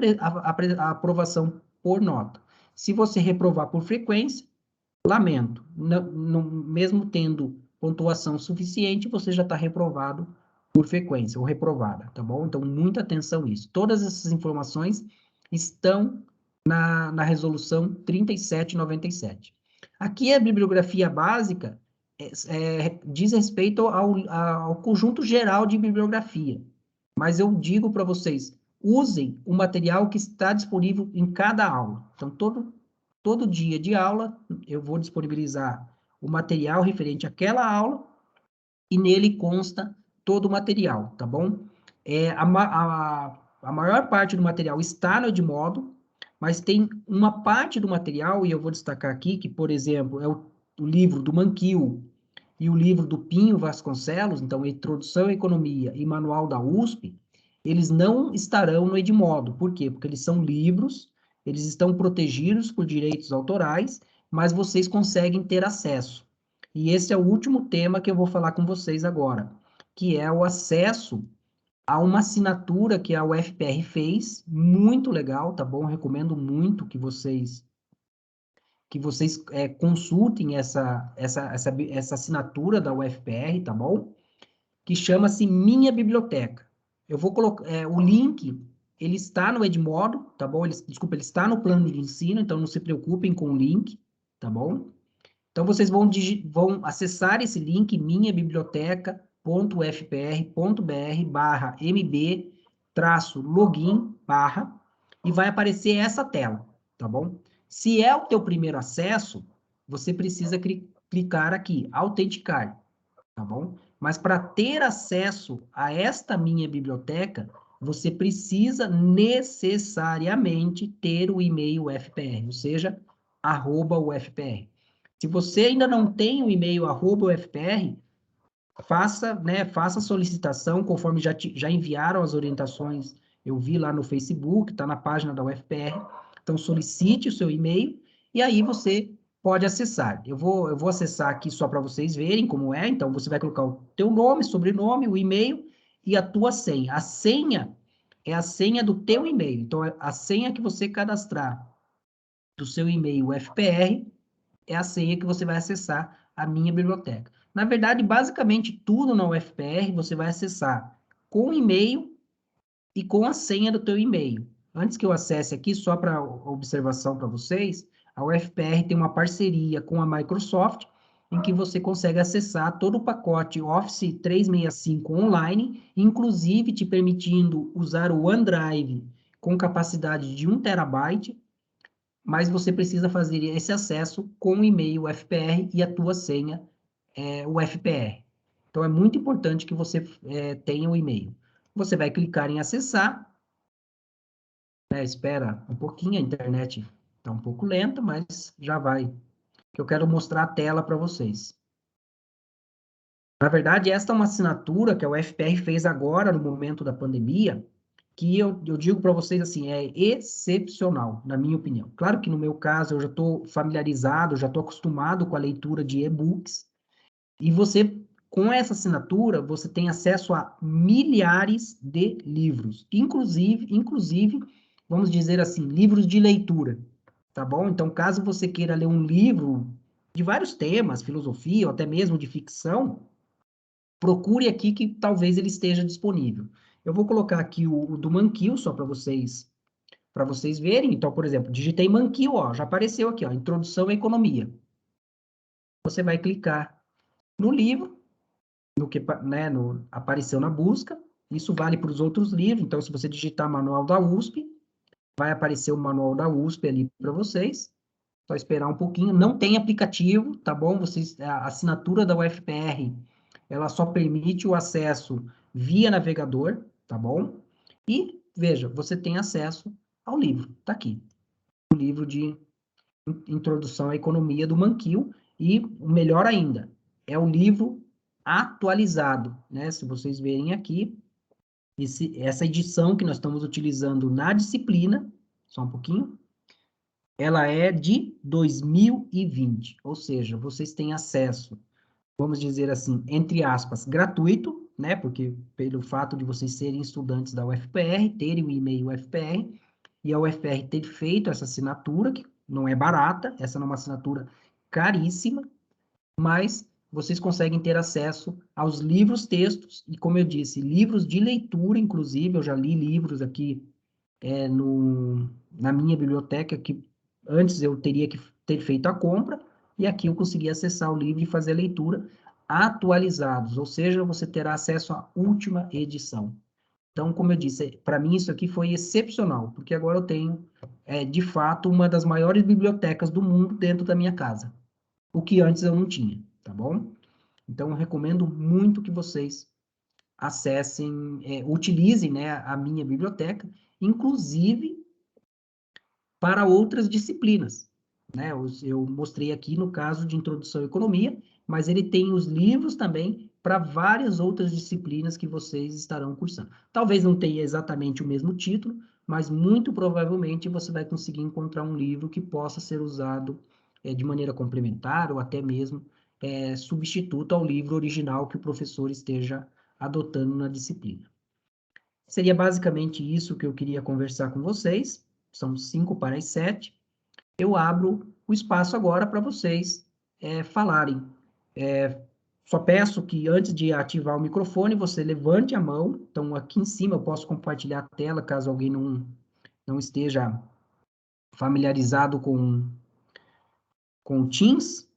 aprovação por nota. Se você reprovar por frequência, lamento, mesmo tendo pontuação suficiente, você já está reprovado por frequência, ou reprovada, tá bom? Então, muita atenção nisso. Todas essas informações estão na resolução 3797. Aqui a bibliografia básica diz respeito ao conjunto geral de bibliografia, mas eu digo para vocês, usem o material que está disponível em cada aula. Então, todo dia de aula, eu vou disponibilizar o material referente àquela aula, e nele consta todo o material, tá bom? A maior parte do material está no Edmodo, mas tem uma parte do material, e eu vou destacar aqui, que, por exemplo, o livro do Manquil e o livro do Pinho Vasconcelos, então Introdução à Economia e Manual da USP, eles não estarão no Edmodo. Por quê? Porque eles são livros, eles estão protegidos por direitos autorais, mas vocês conseguem ter acesso. E esse é o último tema que eu vou falar com vocês agora, que é o acesso a uma assinatura que a UFPR fez, muito legal, tá bom? Recomendo muito que vocês consultem essa assinatura da UFPR, tá bom? Que chama-se Minha Biblioteca. Eu vou colocar o link, ele está no Edmodo, tá bom? Desculpa, ele está no plano de ensino, então não se preocupem com o link, tá bom? Então vocês vão acessar esse link, minhabiblioteca.fpr.br/mb-login/ e vai aparecer essa tela, tá bom? Se é o teu primeiro acesso, você precisa clicar aqui, autenticar, tá bom? Mas para ter acesso a esta minha biblioteca, você precisa necessariamente ter o e-mail UFPR, ou seja, @UFPR. Se você ainda não tem o e-mail @UFPR, faça a solicitação, conforme já enviaram as orientações, eu vi lá no Facebook, está na página da UFPR. Então, solicite o seu e-mail e aí você pode acessar. Eu vou acessar aqui só para vocês verem como é. Então, você vai colocar o teu nome, sobrenome, o e-mail e a tua senha. A senha é a senha do teu e-mail. Então, a senha que você cadastrar do seu e-mail UFPR é a senha que você vai acessar a minha biblioteca. Na verdade, basicamente tudo na UFPR você vai acessar com o e-mail e com a senha do teu e-mail. Antes que eu acesse aqui, só para observação para vocês, a UFPR tem uma parceria com a Microsoft, em que você consegue acessar todo o pacote Office 365 online, inclusive te permitindo usar o OneDrive com capacidade de 1 terabyte, mas você precisa fazer esse acesso com o e-mail UFPR e a tua senha UFPR. Então, é muito importante que você tenha o e-mail. Você vai clicar em acessar, espera um pouquinho, a internet está um pouco lenta, mas já vai. Eu quero mostrar a tela para vocês. Na verdade, esta é uma assinatura que a UFPR fez agora, no momento da pandemia, que eu digo para vocês assim, é excepcional, na minha opinião. Claro que no meu caso eu já estou familiarizado, já estou acostumado com a leitura de e-books, e você, com essa assinatura, você tem acesso a milhares de livros, inclusive, vamos dizer assim, livros de leitura, tá bom? Então, caso você queira ler um livro de vários temas, filosofia ou até mesmo de ficção, procure aqui que talvez ele esteja disponível. Eu vou colocar aqui o do Manquil, só para vocês verem. Então, por exemplo, digitei Manquil, ó, já apareceu aqui, ó, Introdução à Economia. Você vai clicar no livro, no que, né, apareceu na busca. Isso vale para os outros livros. Então, se você digitar Manual da USP, vai aparecer o Manual da USP ali para vocês. Só esperar um pouquinho. Não tem aplicativo, tá bom? A assinatura da UFPR, ela só permite o acesso via navegador, tá bom? E, veja, você tem acesso ao livro, tá aqui. O livro de Introdução à Economia do Manquil, e o melhor ainda, é o livro atualizado, né? Se vocês verem aqui, essa edição que nós estamos utilizando na disciplina, só um pouquinho, ela é de 2020, ou seja, vocês têm acesso, vamos dizer assim, entre aspas, gratuito, né? Porque pelo fato de vocês serem estudantes da UFPR, terem o e-mail UFPR, e a UFPR ter feito essa assinatura, que não é barata, essa não é uma assinatura caríssima, mas vocês conseguem ter acesso aos livros, textos, e como eu disse, livros de leitura, inclusive, eu já li livros aqui na minha biblioteca, que antes eu teria que ter feito a compra, e aqui eu consegui acessar o livro e fazer a leitura atualizados, ou seja, você terá acesso à última edição. Então, como eu disse, para mim isso aqui foi excepcional, porque agora eu tenho, de fato, uma das maiores bibliotecas do mundo dentro da minha casa, o que antes eu não tinha, tá bom? Então, eu recomendo muito que vocês acessem, utilizem, né, a minha biblioteca, inclusive para outras disciplinas. né? Eu mostrei aqui no caso de Introdução à Economia, mas ele tem os livros também para várias outras disciplinas que vocês estarão cursando. Talvez não tenha exatamente o mesmo título, mas muito provavelmente você vai conseguir encontrar um livro que possa ser usado de maneira complementar ou até mesmo substituto ao livro original que o professor esteja adotando na disciplina. Seria basicamente isso que eu queria conversar com vocês. São 5 para as 7. Eu abro o espaço agora para vocês falarem. Só peço que antes de ativar o microfone, você levante a mão. Então, aqui em cima eu posso compartilhar a tela, caso alguém não esteja familiarizado com o Teams.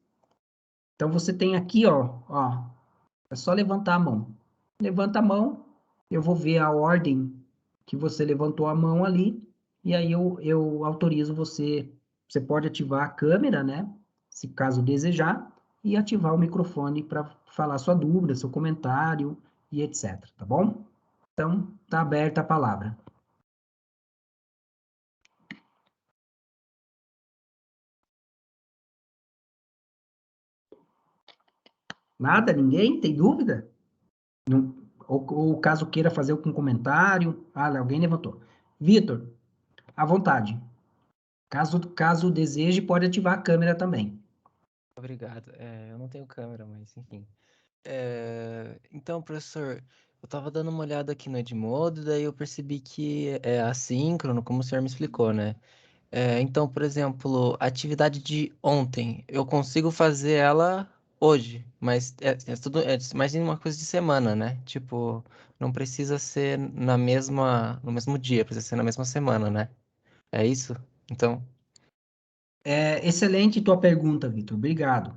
Então, você tem aqui, ó, é só levantar a mão. Levanta a mão, eu vou ver a ordem que você levantou a mão ali, e aí eu autorizo você. Você pode ativar a câmera, né? Se caso desejar, e ativar o microfone para falar sua dúvida, seu comentário e etc. Tá bom? Então, tá aberta a palavra. Nada? Ninguém? Tem dúvida? Não, ou caso queira fazer algum comentário. Ah, alguém levantou. Vitor, à vontade. Caso deseje, pode ativar a câmera também. Obrigado. Eu não tenho câmera, mas enfim. Então, professor, eu tava dando uma olhada aqui no Edmodo, daí eu percebi que é assíncrono, como o senhor me explicou, né? Então, por exemplo, a atividade de ontem, eu consigo fazer ela hoje, mas é mais em uma coisa de semana, né? Tipo, não precisa ser no mesmo dia, precisa ser na mesma semana, né? É isso? Então, Excelente tua pergunta, Vitor. Obrigado.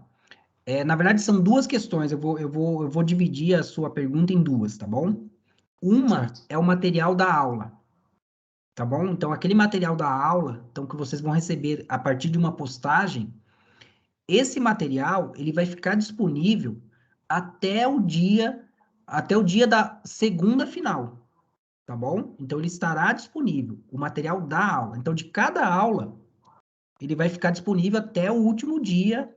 Na verdade, são duas questões. Eu vou dividir a sua pergunta em duas, tá bom? Uma certo. é o material da aula, tá bom? Então, aquele material da aula, então, que vocês vão receber a partir de uma postagem, esse material, ele vai ficar disponível até o dia, até o dia da segunda final, tá bom? Então, ele estará disponível, o material da aula. Então, de cada aula, ele vai ficar disponível até o último dia,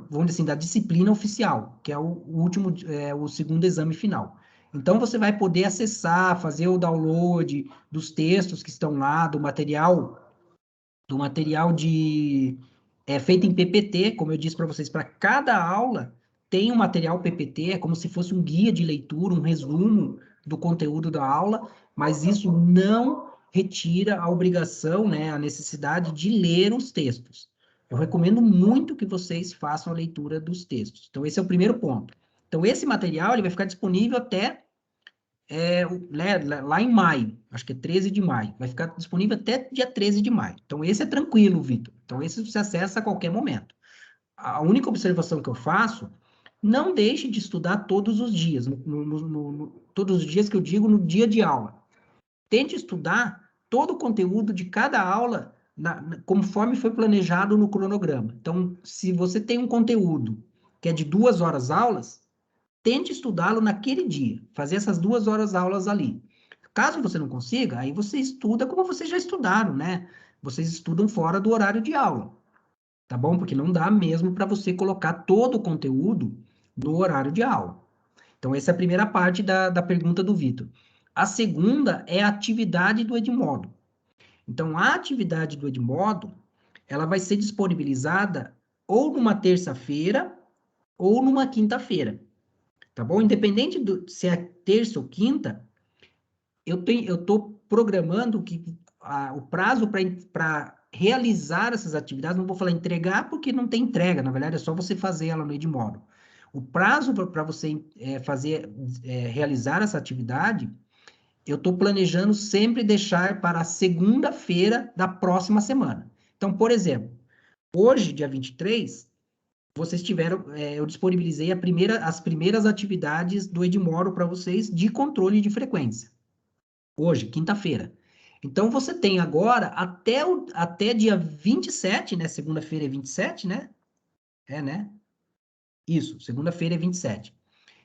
vamos dizer assim, da disciplina oficial, que é o último, o segundo exame final. Então, você vai poder acessar, fazer o download dos textos que estão lá, do material feito em PPT, como eu disse para vocês, para cada aula tem um material PPT, é como se fosse um guia de leitura, um resumo do conteúdo da aula, mas isso não retira a obrigação, né, a necessidade de ler os textos. Eu recomendo muito que vocês façam a leitura dos textos. Então, esse é o primeiro ponto. Então, esse material ele vai ficar disponível até lá em maio, acho que é 13 de maio, vai ficar disponível até dia 13 de maio. Então, esse é tranquilo, Vitor. Então, esse você acessa a qualquer momento. A única observação que eu faço, não deixe de estudar todos os dias, todos os dias que eu digo no dia de aula. Tente estudar todo o conteúdo de cada aula conforme foi planejado no cronograma. Então, se você tem um conteúdo que é de 2 horas aulas, tente estudá-lo naquele dia, fazer essas 2 horas aulas ali. Caso você não consiga, aí você estuda como vocês já estudaram, né? Vocês estudam fora do horário de aula, tá bom? Porque não dá mesmo para você colocar todo o conteúdo no horário de aula. Então, essa é a primeira parte da pergunta do Vitor. A segunda é a atividade do Edmodo. Então, a atividade do Edmodo, ela vai ser disponibilizada ou numa terça-feira ou numa quinta-feira, tá bom? Independente se é terça ou quinta, eu estou programando que o prazo para realizar essas atividades, não vou falar entregar, porque não tem entrega, na verdade é só você fazer ela no Edmodo. O prazo para você realizar essa atividade, eu estou planejando sempre deixar para a segunda-feira da próxima semana. Então, por exemplo, hoje, dia 23, vocês tiveram, eu disponibilizei as primeiras atividades do Edmoro para vocês de controle de frequência. Hoje, quinta-feira. Então, você tem agora até dia 27, né? Segunda-feira é 27, né? Né? Isso, segunda-feira é 27.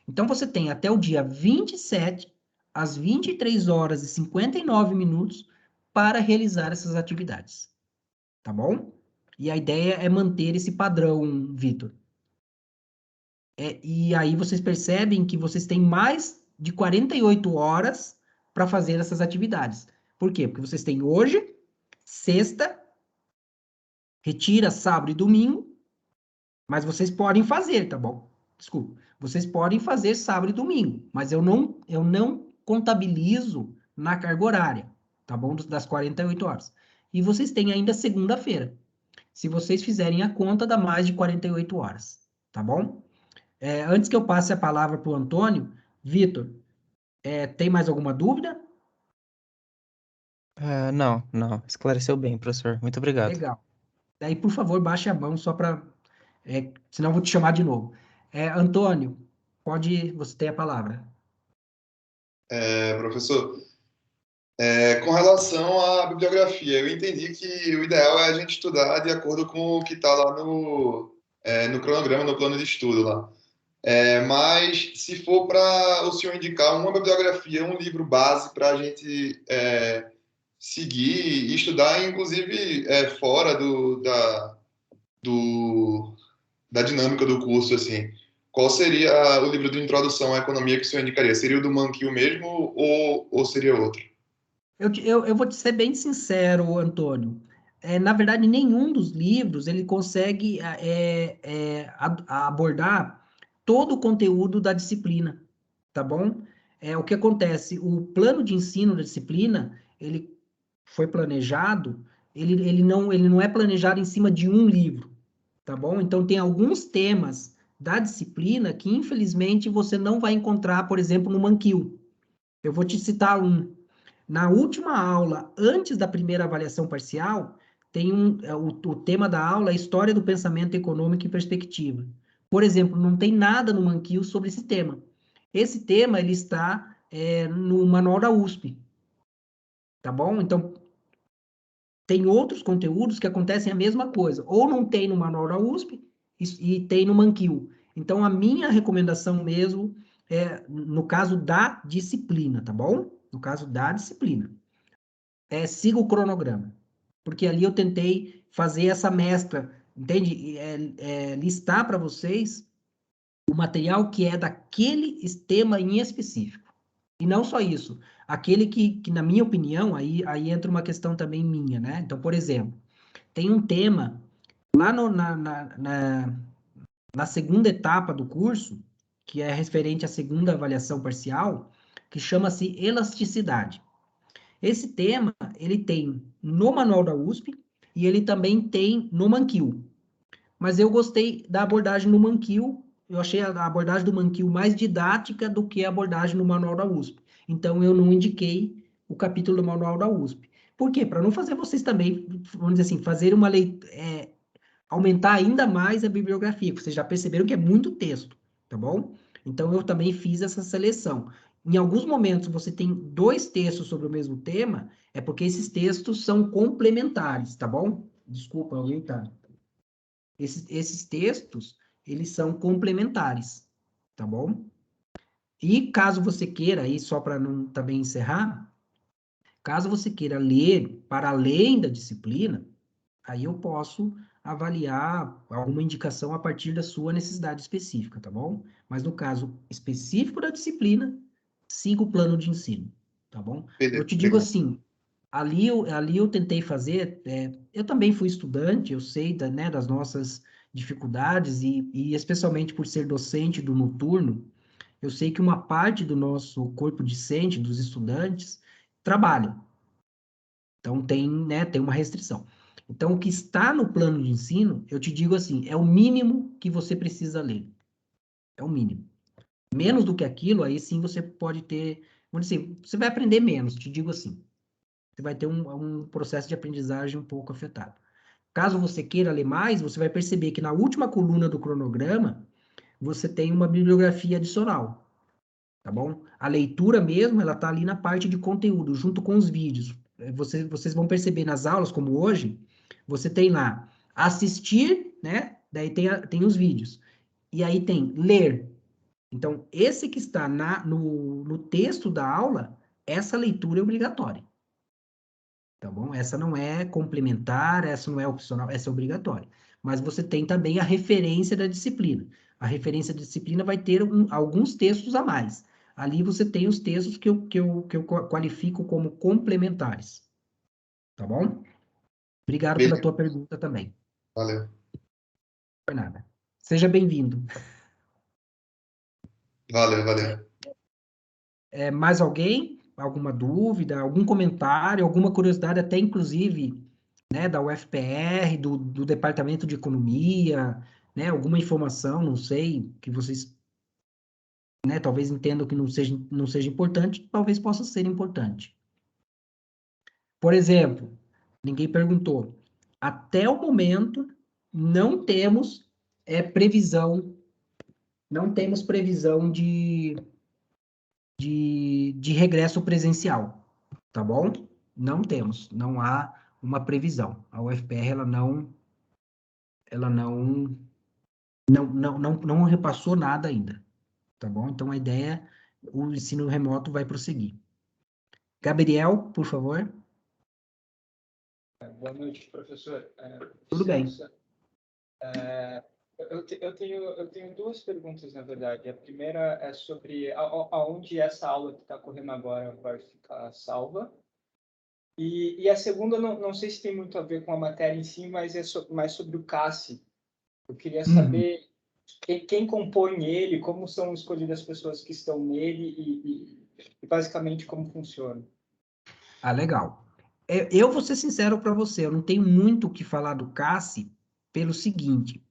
Então, você tem até o dia 27, às 23 horas e 59 minutos, para realizar essas atividades. Tá bom? E a ideia é manter esse padrão, Vitor. E aí vocês percebem que vocês têm mais de 48 horas para fazer essas atividades. Por quê? Porque vocês têm hoje, sexta, retira sábado e domingo, mas vocês podem fazer, tá bom? Desculpa. Vocês podem fazer sábado e domingo, mas eu não contabilizo na carga horária, tá bom? Das 48 horas. E vocês têm ainda segunda-feira. Se vocês fizerem a conta, dá mais de 48 horas, tá bom? Antes que eu passe a palavra para o Antônio, Vitor, tem mais alguma dúvida? Não, não. Esclareceu bem, professor. Muito obrigado. Legal. Daí, por favor, baixe a mão só para. Senão eu vou te chamar de novo. Antônio, você tem a palavra. Professor, com relação à bibliografia, eu entendi que o ideal é a gente estudar de acordo com o que está lá no cronograma, no plano de estudo lá. Mas se for para o senhor indicar uma bibliografia, um livro base para a gente seguir e estudar, inclusive fora do, da dinâmica do curso, assim, qual seria o livro de introdução à economia que o senhor indicaria? Seria o do Mankiw mesmo ou seria outro? Eu vou te ser bem sincero, Antônio. Na verdade, nenhum dos livros ele consegue abordar todo o conteúdo da disciplina, tá bom? O que acontece? O plano de ensino da disciplina, ele foi planejado, ele não é planejado em cima de um livro, tá bom? Então, tem alguns temas da disciplina que, infelizmente, você não vai encontrar, por exemplo, no Mankiw. Eu vou te citar um. Na última aula, antes da primeira avaliação parcial, tem o tema da aula é História do Pensamento Econômico e Perspectiva. Por exemplo, não tem nada no Mankiw sobre esse tema. Esse tema, ele está no manual da USP, tá bom? Então, tem outros conteúdos que acontecem a mesma coisa. Ou não tem no manual da USP e tem no Mankiw. Então, a minha recomendação mesmo no caso da disciplina, tá bom? No caso da disciplina. Siga o cronograma. Porque ali eu tentei fazer essa mescla, entende? Listar para vocês o material que é daquele tema em específico. E não só isso, aquele que na minha opinião, aí entra uma questão também minha, né? Então, por exemplo, tem um tema lá na segunda etapa do curso, que é referente à segunda avaliação parcial, que chama-se elasticidade. Esse tema, ele tem no manual da USP e ele também tem no Mankiw. Mas eu gostei da abordagem no Mankiw, eu achei a abordagem do Mankiw mais didática do que a abordagem no manual da USP. Então, eu não indiquei o capítulo do manual da USP. Por quê? Para não fazer vocês também, vamos dizer assim, fazer uma leitura, aumentar ainda mais a bibliografia, vocês já perceberam que é muito texto, tá bom? Então, eu também fiz essa seleção. Em alguns momentos, você tem dois textos sobre o mesmo tema, é porque esses textos são complementares, tá bom? Desculpa, alguém tá... Esses textos, eles são complementares, tá bom? E caso você queira, aí só para não também encerrar, caso você queira ler para além da disciplina, aí eu posso avaliar alguma indicação a partir da sua necessidade específica, tá bom? Mas no caso específico da disciplina, siga o plano de ensino, tá bom? Eu Beleza, te digo obrigado. assim, ali eu tentei fazer, eu também fui estudante, eu sei né, das nossas dificuldades e especialmente por ser docente do noturno, eu sei que uma parte do nosso corpo discente, dos estudantes, trabalha. Então, tem uma restrição. Então, o que está no plano de ensino, eu te digo assim, é o mínimo que você precisa ler. É o mínimo. Menos do que aquilo, aí sim você pode ter... Vamos dizer, assim, você vai aprender menos, te digo assim. Você vai ter um processo de aprendizagem um pouco afetado. Caso você queira ler mais, você vai perceber que na última coluna do cronograma, você tem uma bibliografia adicional, tá bom? A leitura mesmo, ela tá ali na parte de conteúdo, junto com os vídeos. Vocês vão perceber nas aulas, como hoje, você tem lá assistir, né? Daí tem os vídeos. E aí tem ler. Então, esse que está no texto da aula, essa leitura é obrigatória. tá bom? Essa não é complementar, essa não é opcional, essa é obrigatória. Mas você tem também a referência da disciplina. A referência da disciplina vai ter alguns textos a mais. Ali você tem os textos que eu qualifico como complementares, tá bom? Obrigado pela tua pergunta também. Valeu. Não foi nada. Seja bem-vindo. Valeu. Mais alguém? Alguma dúvida? Algum comentário? Alguma curiosidade, até inclusive, né, da UFPR, do Departamento de Economia, né, alguma informação, não sei, que vocês, né, talvez entendam que não seja importante, talvez possa ser importante. Por exemplo, ninguém perguntou. Até o momento, não temos previsão, não temos previsão de regresso presencial, tá bom? Não temos, não há uma previsão. A UFPR, ela não repassou nada ainda, tá bom? Então, a ideia, o ensino remoto vai prosseguir. Gabriel, por favor. Boa noite, professor. Tudo bem. Eu tenho duas perguntas, na verdade. A primeira é sobre aonde essa aula que está correndo agora vai ficar salva. E a segunda, não sei se tem muito a ver com a matéria em si, mas é mais sobre o CASSE. Eu queria saber quem compõe ele, como são escolhidas as pessoas que estão nele e basicamente como funciona. Ah, legal. Eu vou ser sincero para você, eu não tenho muito o que falar do CASSE pelo seguinte,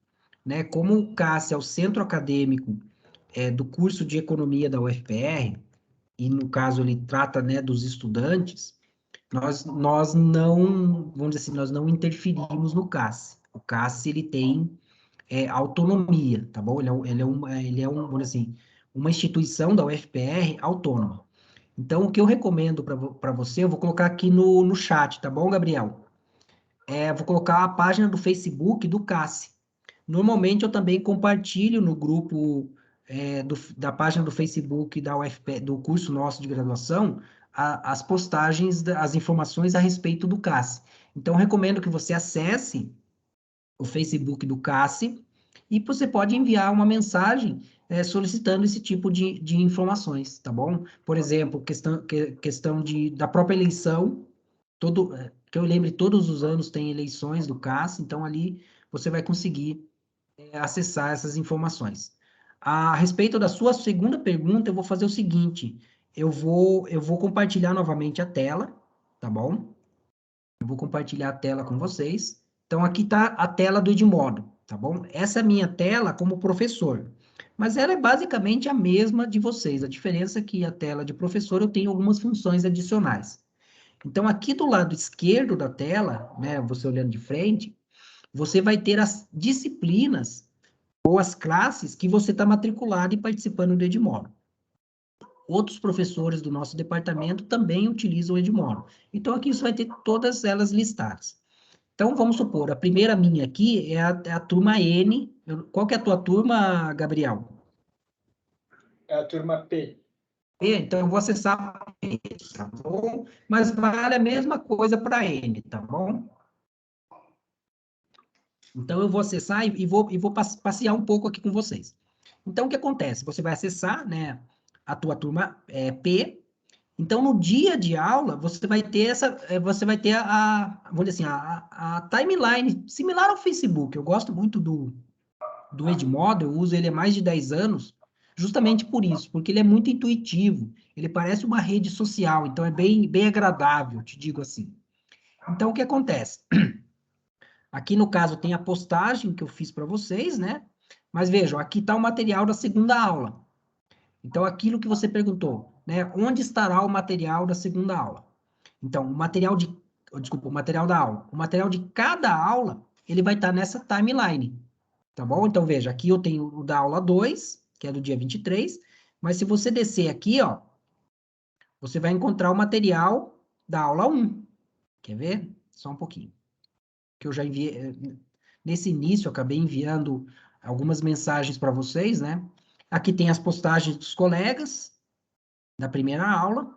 né? Como o CASSE é o centro acadêmico do curso de economia da UFPR, e no caso ele trata, né, dos estudantes, nós não, vamos dizer assim, nós não interferimos no CASSE. O CASSE, ele tem autonomia, tá bom? Vamos dizer assim, uma instituição da UFPR autônoma. Então, o que eu recomendo para você, eu vou colocar aqui no chat, tá bom, Gabriel? Vou colocar a página do Facebook do CASSE. Normalmente, eu também compartilho no grupo da página do Facebook da UFPR, do curso nosso de graduação, as postagens, as informações a respeito do CASSE. Então, eu recomendo que você acesse o Facebook do CASSE e você pode enviar uma mensagem solicitando esse tipo de informações, tá bom? Por exemplo, questão da própria eleição, que eu lembre, todos os anos tem eleições do CASSE, então ali você vai conseguir acessar essas informações. A respeito da sua segunda pergunta, eu vou fazer o seguinte, eu vou compartilhar novamente a tela, tá bom? Eu vou compartilhar a tela com vocês. Então, aqui está a tela do Edmodo, tá bom? Essa é a minha tela como professor. Mas ela é basicamente a mesma de vocês. A diferença é que a tela de professor eu tenho algumas funções adicionais. Então, aqui do lado esquerdo da tela, né, você olhando de frente, você vai ter as disciplinas ou as classes que você está matriculado e participando do Edmodo. Outros professores do nosso departamento também utilizam o Edmodo. Então, aqui você vai ter todas elas listadas. Então, vamos supor, a primeira minha aqui é a turma N. Qual que é a tua turma, Gabriel? É a turma P. P, então eu vou acessar P, tá bom? Mas vale a mesma coisa para N, tá bom? Então, eu vou acessar e vou passear um pouco aqui com vocês. Então, o que acontece? Você vai acessar, né, a tua turma P. Então, no dia de aula, você vai ter vamos dizer assim, a timeline similar ao Facebook. Eu gosto muito do Edmodo, eu uso ele há mais de 10 anos, justamente por isso, porque ele é muito intuitivo, ele parece uma rede social, então é bem agradável, te digo assim. Então, o que acontece? Aqui, no caso, tem a postagem que eu fiz para vocês, né? Mas vejam, aqui está o material da segunda aula. Então, aquilo que você perguntou, né? Onde estará o material da segunda aula? Então, o material da aula. O material de cada aula, ele vai estar nessa timeline, tá bom? Então, veja, aqui eu tenho o da aula 2, que é do dia 23, mas se você descer aqui, ó, você vai encontrar o material da aula 1. Quer ver? Só um pouquinho. Que eu já enviei, nesse início, eu acabei enviando algumas mensagens para vocês, né? Aqui tem as postagens dos colegas da primeira aula.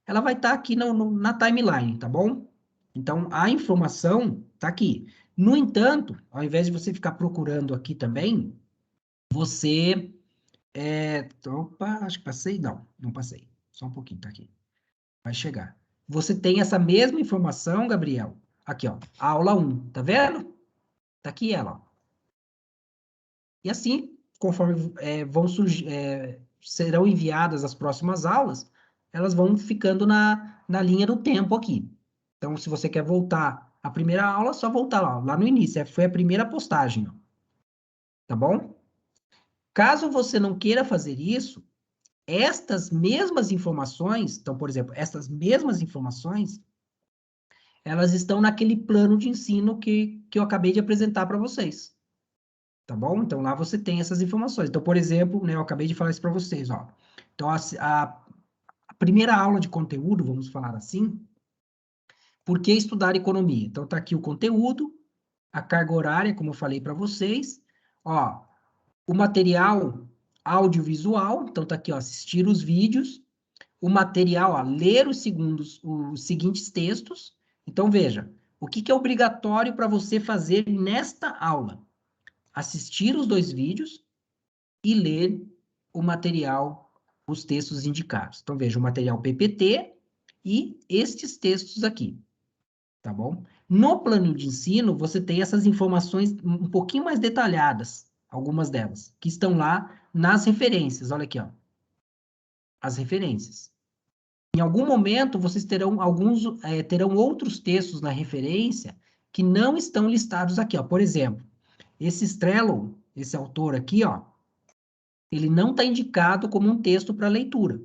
Ela vai estar aqui na timeline, tá bom? Então, a informação está aqui. No entanto, ao invés de você ficar procurando aqui também, você... opa, acho que passei. Não, não passei. Só um pouquinho, tá aqui. Vai chegar. Você tem essa mesma informação, Gabriel. Aqui, ó, aula 1, tá vendo? Tá aqui ela, ó. E assim, conforme serão enviadas as próximas aulas, elas vão ficando na linha do tempo aqui. Então, se você quer voltar à primeira aula, é só voltar lá no início. Foi a primeira postagem, ó. Tá bom? Caso você não queira fazer isso, estas mesmas informações, então, por exemplo, essas mesmas informações, elas estão naquele plano de ensino que eu acabei de apresentar para vocês. Tá bom? Então, lá você tem essas informações. Então, por exemplo, né, eu acabei de falar isso para vocês, ó. Então, a primeira aula de conteúdo, vamos falar assim, por que estudar economia? Então, tá aqui o conteúdo, a carga horária, como eu falei para vocês, ó, o material audiovisual, então tá aqui, ó, assistir os vídeos, o material, ó, ler os seguintes textos. Então, veja, o que é obrigatório para você fazer nesta aula? Assistir os 2 vídeos e ler o material, os textos indicados. Então, veja, o material PPT e estes textos aqui, tá bom? No plano de ensino, você tem essas informações um pouquinho mais detalhadas, algumas delas, que estão lá nas referências. Olha aqui, ó. As referências. Em algum momento, vocês terão outros textos na referência que não estão listados aqui, ó. Por exemplo, esse Strello, esse autor aqui, ó, ele não está indicado como um texto para leitura.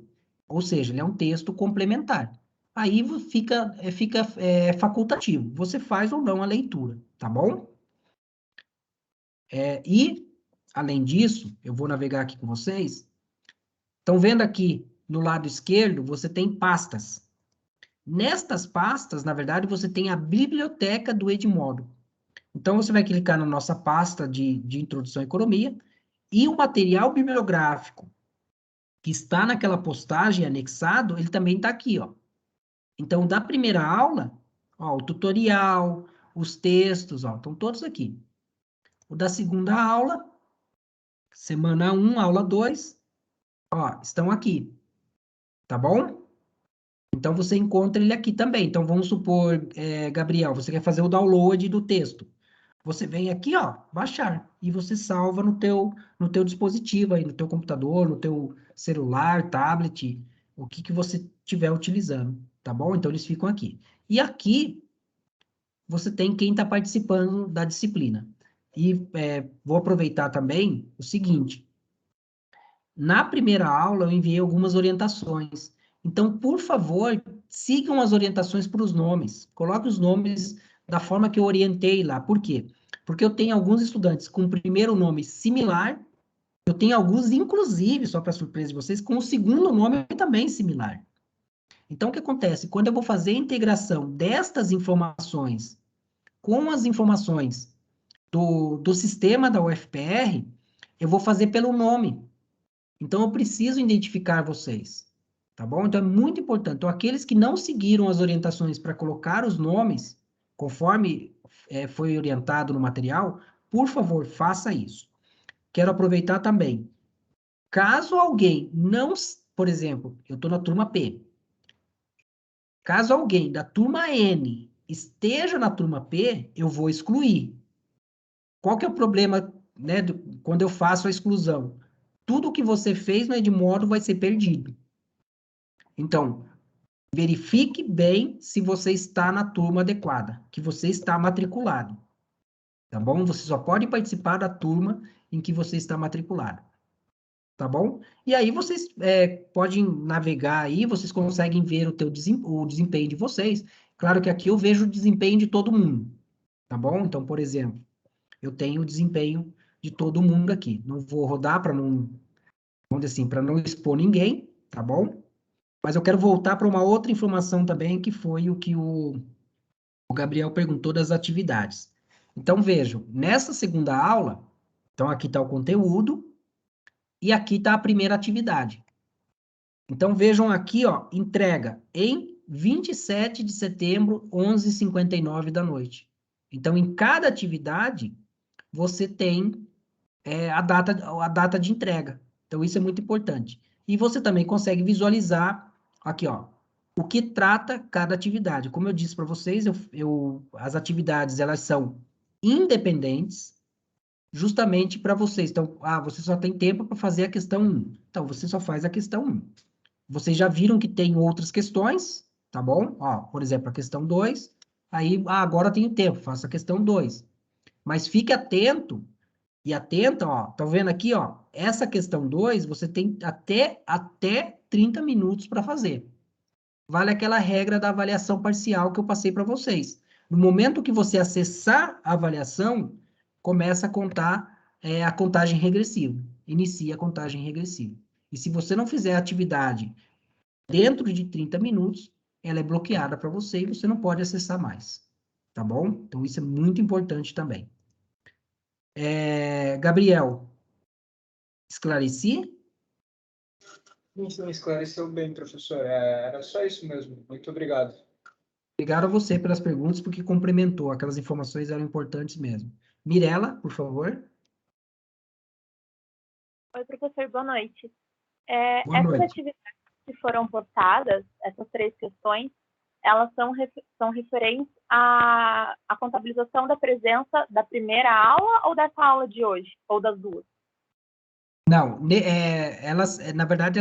Ou seja, ele é um texto complementar. Aí fica facultativo. Você faz ou não a leitura, tá bom? E, além disso, eu vou navegar aqui com vocês. Estão vendo aqui no lado esquerdo, você tem pastas. Nestas pastas, na verdade, você tem a biblioteca do Edmodo. Então, você vai clicar na nossa pasta de Introdução à Economia e o material bibliográfico que está naquela postagem anexado, ele também está aqui, ó. Então, da primeira aula, ó, o tutorial, os textos, ó, estão todos aqui. O da segunda aula, semana 1, aula 2, ó, estão aqui. Tá bom? Então, você encontra ele aqui também. Então, vamos supor, Gabriel, você quer fazer o download do texto. Você vem aqui, ó, baixar, e você salva no teu dispositivo aí, no teu computador, no teu celular, tablet, o que você estiver utilizando, tá bom? Então, eles ficam aqui. E aqui, você tem quem está participando da disciplina. E vou aproveitar também o seguinte, na primeira aula, eu enviei algumas orientações. Então, por favor, sigam as orientações para os nomes. Coloque os nomes da forma que eu orientei lá. Por quê? Porque eu tenho alguns estudantes com o primeiro nome similar, eu tenho alguns, inclusive, só para surpresa de vocês, com o segundo nome também similar. Então, o que acontece? Quando eu vou fazer a integração destas informações com as informações do sistema da UFPR, eu vou fazer pelo nome. Então, eu preciso identificar vocês, tá bom? Então, é muito importante. Então, aqueles que não seguiram as orientações para colocar os nomes, conforme foi orientado no material, por favor, faça isso. Quero aproveitar também. Caso alguém não, por exemplo, eu estou na turma P. Caso alguém da turma N esteja na turma P, eu vou excluir. Qual que é o problema, né, quando eu faço a exclusão? Tudo que você fez no Edmodo vai ser perdido. Então, verifique bem se você está na turma adequada, que você está matriculado. Tá bom? Você só pode participar da turma em que você está matriculado. Tá bom? E aí vocês podem navegar aí, vocês conseguem ver o desempenho de vocês. Claro que aqui eu vejo o desempenho de todo mundo. Tá bom? Então, por exemplo, eu tenho o desempenho de todo mundo aqui. Não vou rodar para não, vamos dizer assim, para não expor ninguém, tá bom? Mas eu quero voltar para uma outra informação também, que foi o que o Gabriel perguntou das atividades. Então, vejam, nessa segunda aula, então aqui está o conteúdo, e aqui está a primeira atividade. Então, vejam aqui, ó, entrega em 27 de setembro, 11h59 da noite. Então, em cada atividade, você tem a data de entrega. Então, isso é muito importante. E você também consegue visualizar aqui, ó, o que trata cada atividade. Como eu disse para vocês, as atividades, elas são independentes, justamente para vocês. Então, você só tem tempo para fazer a questão 1. Então, você só faz a questão 1. Vocês já viram que tem outras questões, tá bom? Ó, por exemplo, a questão 2. Aí, agora eu tenho tempo, faço a questão 2. Mas fique atento e atenta, ó. Tá vendo aqui, ó? Essa questão 2, você tem até 30 minutos para fazer. Vale aquela regra da avaliação parcial que eu passei para vocês. No momento que você acessar a avaliação, começa a contar a contagem regressiva. Inicia a contagem regressiva. E se você não fizer a atividade dentro de 30 minutos, ela é bloqueada para você e você não pode acessar mais. Tá bom? Então, isso é muito importante também. Gabriel, esclareci? Sim, esclareceu bem, professor. Era só isso mesmo. Muito obrigado. Obrigado a você pelas perguntas, porque complementou. Aquelas informações eram importantes mesmo. Mirela, por favor. Oi, professor, boa noite. Boa Essas noite. atividades que foram postadas, essas 3 questões, elas são referentes à contabilização da presença da primeira aula ou dessa aula de hoje? Ou das duas? Não, elas, na verdade,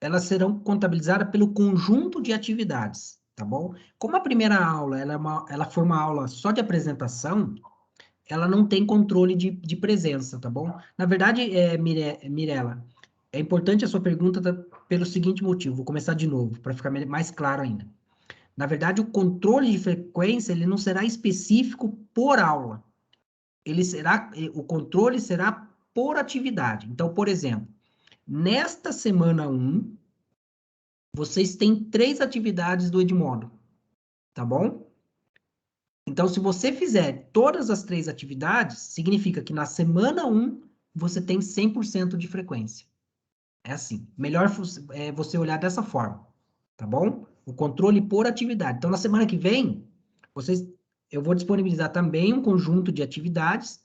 elas serão contabilizadas pelo conjunto de atividades, tá bom? Como a primeira aula ela foi uma aula só de apresentação, ela não tem controle de presença, tá bom? Na verdade, Mirela, é importante a sua pergunta pelo seguinte motivo, vou começar de novo, para ficar mais claro ainda. Na verdade, o controle de frequência, ele não será específico por aula. O controle será por atividade. Então, por exemplo, nesta semana 1, vocês têm 3 atividades do Edmodo, tá bom? Então, se você fizer todas as 3 atividades, significa que na semana 1, você tem 100% de frequência. É assim. Melhor você olhar dessa forma, tá bom? O controle por atividade. Então, na semana que vem, eu vou disponibilizar também um conjunto de atividades.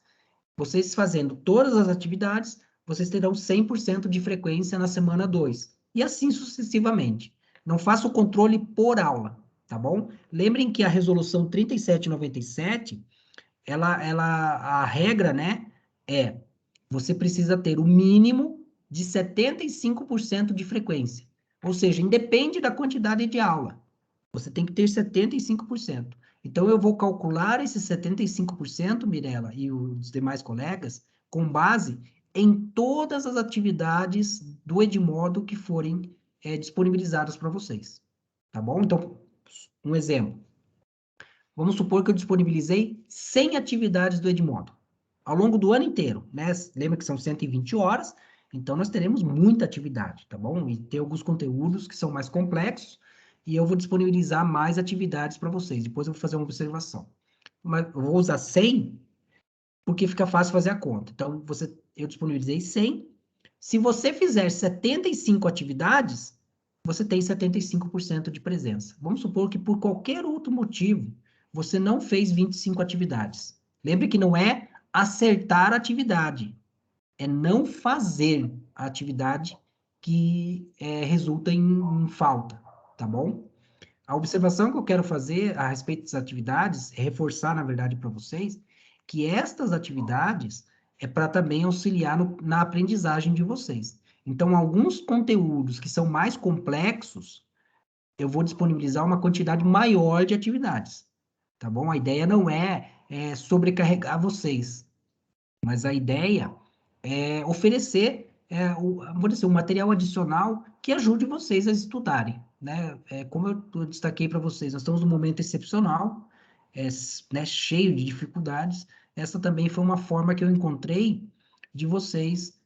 Vocês fazendo todas as atividades, vocês terão 100% de frequência na semana 2. E assim sucessivamente. Não faça o controle por aula, tá bom? Lembrem que a resolução 3797, a regra, né, você precisa ter o mínimo de 75% de frequência. Ou seja, independe da quantidade de aula. Você tem que ter 75%. Então, eu vou calcular esses 75%, Mirela, e os demais colegas, com base em todas as atividades do Edmodo que forem disponibilizadas para vocês. Tá bom? Então, um exemplo. Vamos supor que eu disponibilizei 100 atividades do Edmodo, ao longo do ano inteiro, né? Lembra que são 120 horas, então nós teremos muita atividade, tá bom? E tem alguns conteúdos que são mais complexos, e eu vou disponibilizar mais atividades para vocês. Depois eu vou fazer uma observação. Mas eu vou usar 100, porque fica fácil fazer a conta. Então, eu disponibilizei 100. Se você fizer 75 atividades, você tem 75% de presença. Vamos supor que por qualquer outro motivo, você não fez 25 atividades. Lembre que não é acertar a atividade, é não fazer a atividade que resulta em falta, tá bom? A observação que eu quero fazer a respeito das atividades, é reforçar, na verdade, para vocês, que estas atividades é para também auxiliar na aprendizagem de vocês. Então, alguns conteúdos que são mais complexos, eu vou disponibilizar uma quantidade maior de atividades, tá bom? A ideia não é sobrecarregar vocês, mas a ideia é oferecer vamos dizer, um material adicional que ajude vocês a estudarem, né? Como eu destaquei para vocês, nós estamos num momento excepcional, né, cheio de dificuldades. Essa também foi uma forma que eu encontrei de vocês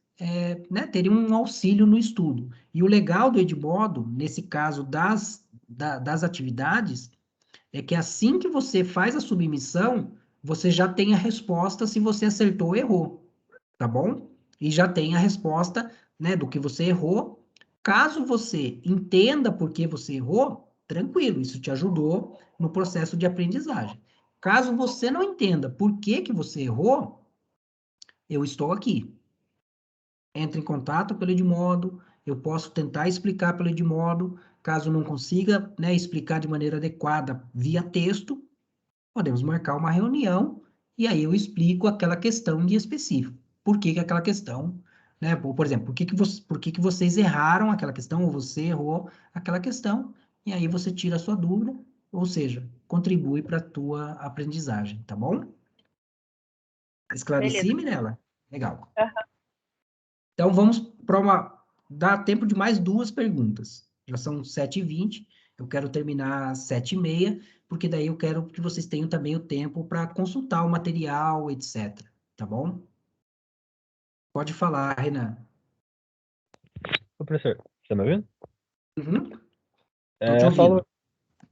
né, terem um auxílio no estudo. E o legal do Edmodo, nesse caso das atividades, é que assim que você faz a submissão, você já tem a resposta se você acertou ou errou, tá bom? E já tem a resposta, né, do que você errou. Caso você entenda por que você errou, tranquilo, isso te ajudou no processo de aprendizagem. Caso você não entenda por que que você errou, eu estou aqui. Entre em contato pelo Edmodo, eu posso tentar explicar pelo Edmodo, caso não consiga, né, explicar de maneira adequada via texto, podemos marcar uma reunião e aí eu explico aquela questão de específico. Por que que aquela questão, né, por exemplo, por que que vocês erraram aquela questão, ou você errou aquela questão, e aí você tira a sua dúvida, ou seja, contribui para a tua aprendizagem, tá bom? Esclareci, Beleza. Mirella? Legal. Aham. Então, vamos para uma... Dá tempo de mais duas perguntas. Já são 7h20, eu quero terminar às 7h30, porque daí eu quero que vocês tenham também o tempo para consultar o material, etc. Tá bom? Pode falar, Renan. Ô, professor, você tá me ouvindo? Uhum. Tô É, te ouvindo.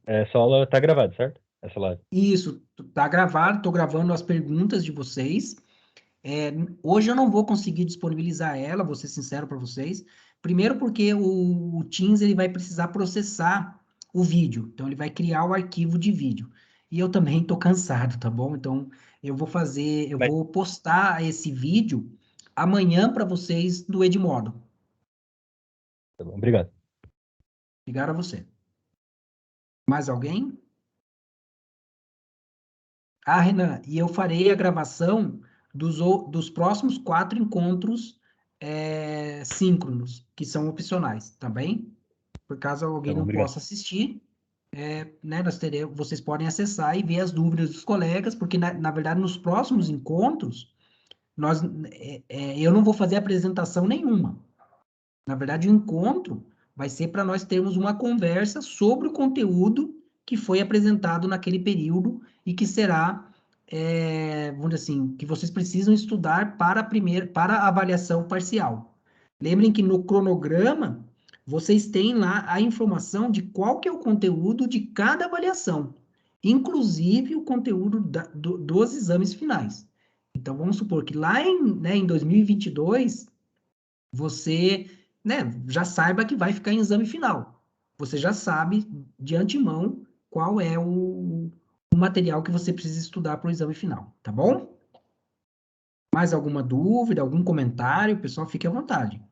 essa aula tá gravada, certo? Essa live. Isso, tá gravado, tô gravando as perguntas de vocês. Hoje eu não vou conseguir disponibilizar ela, vou ser sincero para vocês. Primeiro porque o Teams ele vai precisar processar o vídeo, então ele vai criar o arquivo de vídeo. E eu também estou cansado, tá bom? Então eu Mas, vou postar esse vídeo amanhã para vocês no Edmodo. tá bom, obrigado. Obrigado a você. Mais alguém? Ah, Renan, e eu farei a gravação dos próximos 4 encontros síncronos, que são opcionais, tá bem? Por caso Tá alguém bom, não obrigado. possa assistir, né, vocês podem acessar e ver as dúvidas dos colegas, porque, na verdade, nos próximos encontros, eu não vou fazer apresentação nenhuma. Na verdade, o encontro vai ser para nós termos uma conversa sobre o conteúdo que foi apresentado naquele período e que será, vamos dizer assim, que vocês precisam estudar para a avaliação parcial. Lembrem que no cronograma vocês têm lá a informação de qual que é o conteúdo de cada avaliação, inclusive o conteúdo dos exames finais. Então, vamos supor que lá em 2022 você, né, já saiba que vai ficar em exame final. Você já sabe de antemão qual é o material que você precisa estudar para o exame final, tá bom? Mais alguma dúvida, algum comentário? Pessoal, fique à vontade.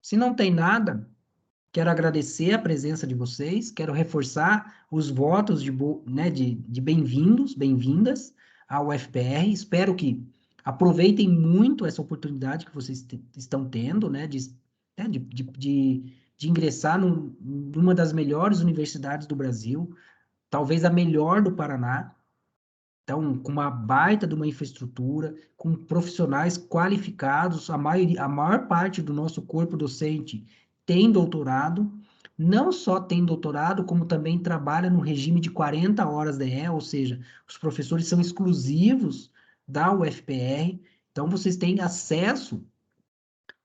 Se não tem nada, quero agradecer a presença de vocês, quero reforçar os votos de bem-vindos, bem-vindas ao FPR. Espero que aproveitem muito essa oportunidade que vocês estão tendo, de ingressar numa das melhores universidades do Brasil, talvez a melhor do Paraná. Então, com uma baita de uma infraestrutura, com profissionais qualificados, a maior parte do nosso corpo docente tem doutorado, não só tem doutorado, como também trabalha no regime de 40 horas DE, ou seja, os professores são exclusivos da UFPR, então vocês têm acesso,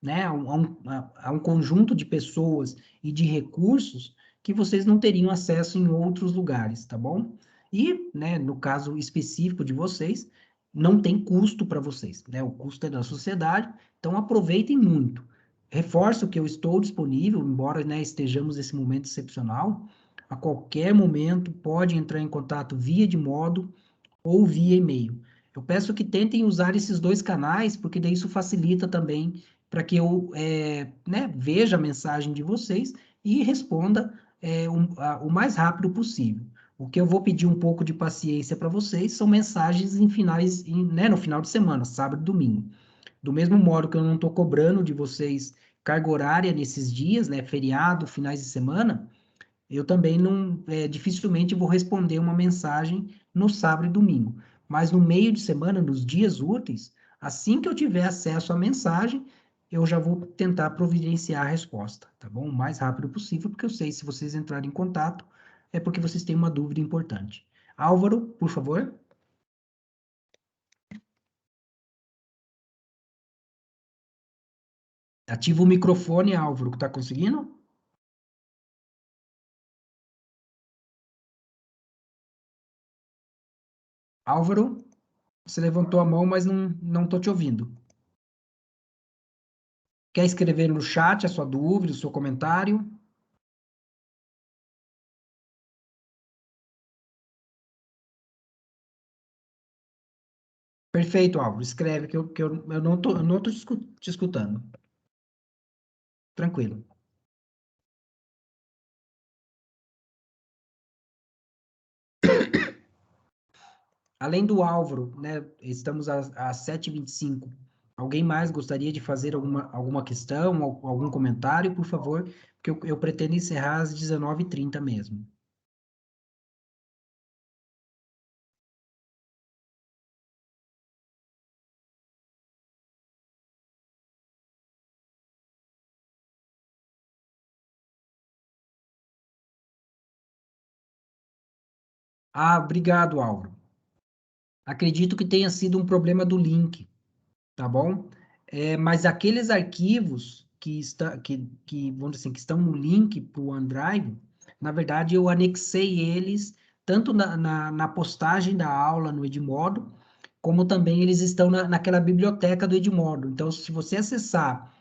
né, a um conjunto de pessoas e de recursos que vocês não teriam acesso em outros lugares, tá bom? E, né, no caso específico de vocês, não tem custo para vocês, né? O custo é da sociedade, então aproveitem muito. Reforço que eu estou disponível, embora, né, estejamos nesse momento excepcional, a qualquer momento pode entrar em contato via de modo ou via e-mail. Eu peço que tentem usar esses dois canais, porque daí isso facilita também para que eu né, veja a mensagem de vocês e responda o mais rápido possível. O que eu vou pedir um pouco de paciência para vocês são mensagens né, no final de semana, sábado e domingo. Do mesmo modo que eu não estou cobrando de vocês carga horária nesses dias, né, feriado, finais de semana, eu também não, dificilmente vou responder uma mensagem no sábado e domingo. Mas no meio de semana, nos dias úteis, assim que eu tiver acesso à mensagem, eu já vou tentar providenciar a resposta, tá bom? O mais rápido possível, porque eu sei se vocês entrarem em contato, é porque vocês têm uma dúvida importante. Álvaro, por favor. Ativa o microfone, Álvaro, que tá conseguindo? Álvaro, você levantou a mão, mas não tô te ouvindo. Quer escrever no chat a sua dúvida, o seu comentário? Perfeito, Álvaro. Escreve que eu não tô te escutando. Tranquilo. Além do Álvaro, né, estamos às 7h25. Alguém mais gostaria de fazer alguma questão, algum comentário, por favor? Porque eu pretendo encerrar às 19h30 mesmo. Ah, obrigado, Álvaro. Acredito que tenha sido um problema do link, tá bom? Mas aqueles arquivos vamos dizer assim, que estão no link para o OneDrive, na verdade, eu anexei eles tanto na postagem da aula no Edmodo, como também eles estão naquela biblioteca do Edmodo. Então, se você acessar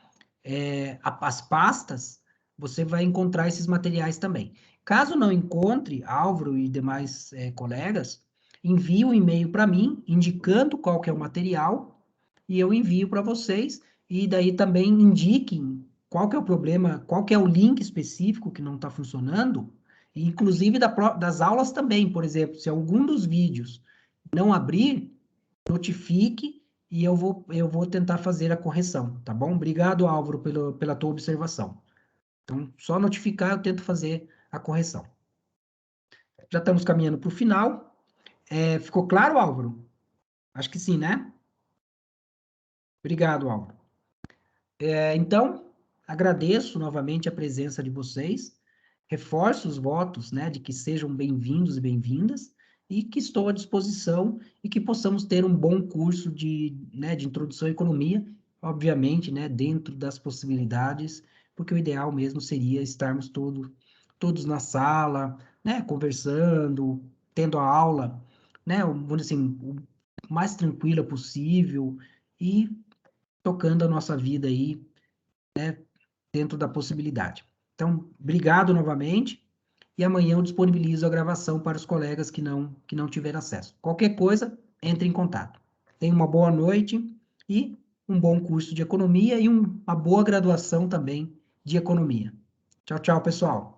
as pastas, você vai encontrar esses materiais também. Caso não encontre, Álvaro e demais colegas, envie um e-mail para mim, indicando qual que é o material, e eu envio para vocês, e daí também indiquem qual que é o problema, qual que é o link específico que não está funcionando, e inclusive das aulas também, por exemplo, se algum dos vídeos não abrir, notifique e eu vou tentar fazer a correção, tá bom? Obrigado, Álvaro, pela tua observação. Então, só notificar, eu tento fazer a correção. Já estamos caminhando para o final. Ficou claro, Álvaro? Acho que sim, né? Obrigado, Álvaro. Então, agradeço novamente a presença de vocês, reforço os votos, né, de que sejam bem-vindos e bem-vindas, e que estou à disposição e que possamos ter um bom curso de introdução à economia, obviamente, né, dentro das possibilidades, porque o ideal mesmo seria estarmos todos na sala, né, conversando, tendo a aula, né, vamos dizer assim, o mais tranquila possível e tocando a nossa vida aí dentro da possibilidade. Então, obrigado novamente, e amanhã eu disponibilizo a gravação para os colegas que não tiveram acesso. Qualquer coisa, entre em contato. Tenha uma boa noite e um bom curso de economia e uma boa graduação também de economia. Tchau, tchau, pessoal.